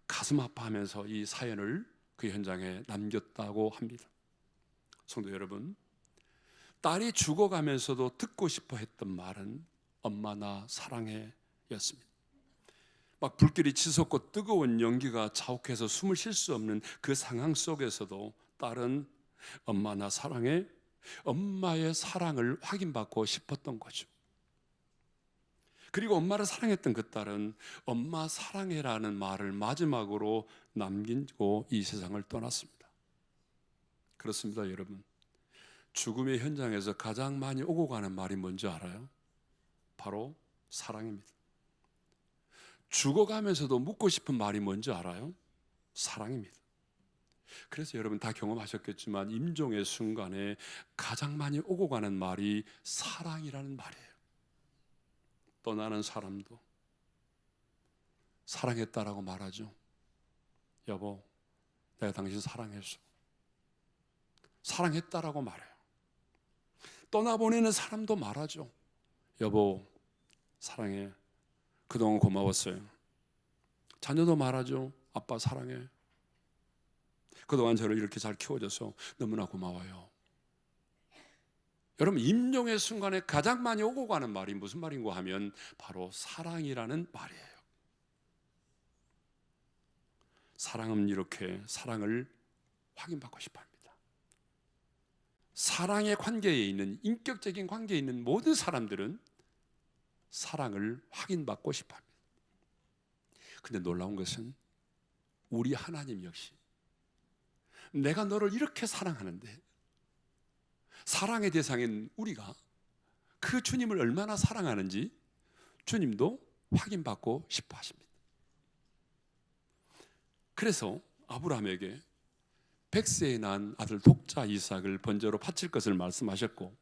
가슴 아파하면서 이 사연을 그 현장에 남겼다고 합니다. 성도 여러분, 딸이 죽어가면서도 듣고 싶어 했던 말은 엄마 나 사랑해 였습니다. 막 불길이 치솟고 뜨거운 연기가 자욱해서 숨을 쉴 수 없는 그 상황 속에서도 딸은 엄마 나 사랑해, 엄마의 사랑을 확인받고 싶었던 거죠. 그리고 엄마를 사랑했던 그 딸은 엄마 사랑해라는 말을 마지막으로 남기고 이 세상을 떠났습니다. 그렇습니다, 여러분. 죽음의 현장에서 가장 많이 오고 가는 말이 뭔지 알아요? 바로 사랑입니다. 죽어가면서도 묻고 싶은 말이 뭔지 알아요? 사랑입니다. 그래서 여러분 다 경험하셨겠지만 임종의 순간에 가장 많이 오고 가는 말이 사랑이라는 말이에요. 떠나는 사람도 사랑했다라고 말하죠. 여보, 내가 당신 사랑했어. 사랑했다라고 말해요. 떠나보내는 사람도 말하죠. 여보, 사랑해. 그동안 고마웠어요. 자녀도 말하죠. 아빠 사랑해. 그동안 저를 이렇게 잘 키워줘서 너무나 고마워요. 여러분, 임종의 순간에 가장 많이 오고 가는 말이 무슨 말인가 하면 바로 사랑이라는 말이에요. 사랑은 이렇게 사랑을 확인받고 싶어 합니다. 사랑의 관계에 있는, 인격적인 관계에 있는 모든 사람들은 사랑을 확인받고 싶어 합니다. 근데 놀라운 것은 우리 하나님 역시 내가 너를 이렇게 사랑하는데 사랑의 대상인 우리가 그 주님을 얼마나 사랑하는지 주님도 확인받고 싶어 하십니다. 그래서 아브라함에게 100세에 난 아들 독자 이삭을 번제로 바칠 것을 말씀하셨고,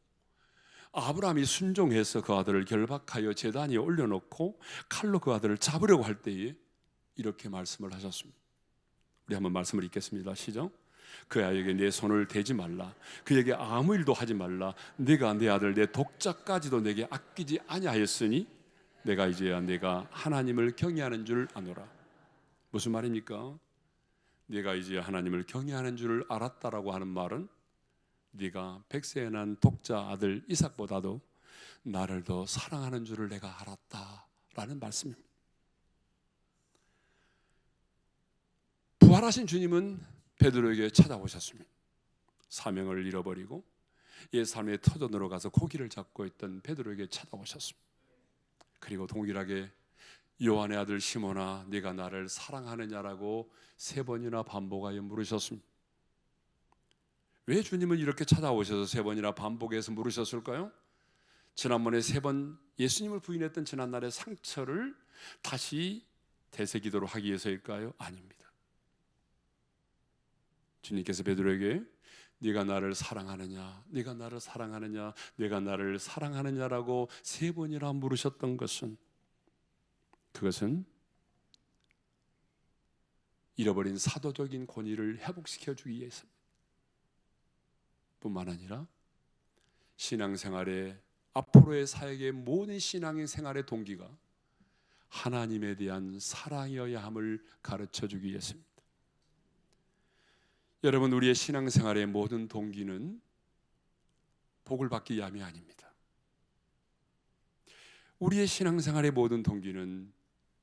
아브라함이 순종해서 그 아들을 결박하여 제단 위에 올려놓고 칼로 그 아들을 잡으려고 할 때에 이렇게 말씀을 하셨습니다. 우리 한번 말씀을 읽겠습니다. 시작. 그 아이에게 내 손을 대지 말라. 그에게 아무 일도 하지 말라. 네가 내 아들 내 독자까지도 내게 아끼지 아니하였으니 내가 이제야 내가 하나님을 경외하는 줄 아노라. 무슨 말입니까? 네가 이제 하나님을 경외하는 줄 알았다라고 하는 말은 네가 100세에 난 독자 아들 이삭보다도 나를 더 사랑하는 줄을 내가 알았다라는 말씀입니다. 부활하신 주님은 베드로에게 찾아오셨습니다. 사명을 잃어버리고 옛 삶의 터전으로 가서 고기를 잡고 있던 베드로에게 찾아오셨습니다. 그리고 동일하게 요한의 아들 시몬아, 네가 나를 사랑하느냐라고 3번이나 반복하여 물으셨습니다. 왜 주님은 이렇게 찾아오셔서 3번이나 반복해서 물으셨을까요? 지난번에 3번 예수님을 부인했던 지난날의 상처를 다시 되새기도록 하기 위해서일까요? 아닙니다. 주님께서 베드로에게 네가 나를 사랑하느냐, 네가 나를 사랑하느냐, 네가 나를 사랑하느냐라고 3번이나 물으셨던 것은, 그것은 잃어버린 사도적인 권위를 회복시켜주기 위해서입니다. 뿐만 아니라 신앙생활의 앞으로의 사역의 모든 신앙의 생활의 동기가 하나님에 대한 사랑이어야 함을 가르쳐주기 위해서입니다. 여러분, 우리의 신앙생활의 모든 동기는 복을 받기 위함이 아닙니다. 우리의 신앙생활의 모든 동기는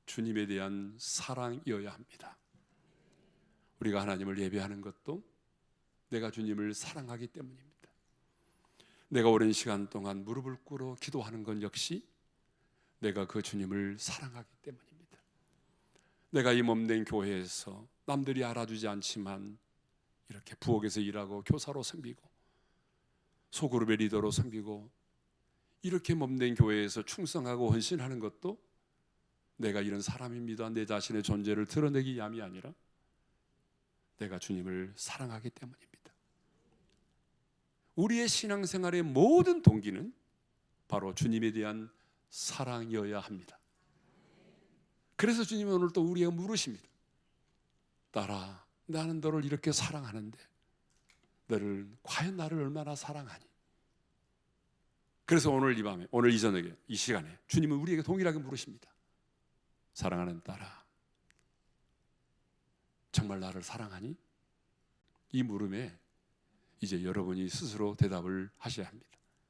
주님에 대한 사랑이어야 합니다. 우리가 하나님을 예배하는 것도 내가 주님을 사랑하기 때문입니다. 내가 오랜 시간 동안 무릎을 꿇어 기도하는 건 역시 내가 그 주님을 사랑하기 때문입니다. 내가 이 몸된 교회에서 남들이 알아주지 않지만 이렇게 부엌에서 일하고 교사로 섬기고 소그룹의 리더로 섬기고 이렇게 몸된 교회에서 충성하고 헌신하는 것도 내가 이런 사람입니다, 내 자신의 존재를 드러내기 위함이 아니라 내가 주님을 사랑하기 때문입니다. 우리의 신앙생활의 모든 동기는 바로 주님에 대한 사랑이어야 합니다. 그래서 주님은 오늘 또 우리에게 물으십니다. 딸아, 나는 너를 이렇게 사랑하는데 너를 과연 나를 얼마나 사랑하니? 그래서 오늘 이 밤에, 오늘 이 저녁에, 이 시간에 주님은 우리에게 동일하게 물으십니다. 사랑하는 딸아, 정말 나를 사랑하니? 이 물음에 이제 여러분이 스스로 대답을 하셔야 합니다.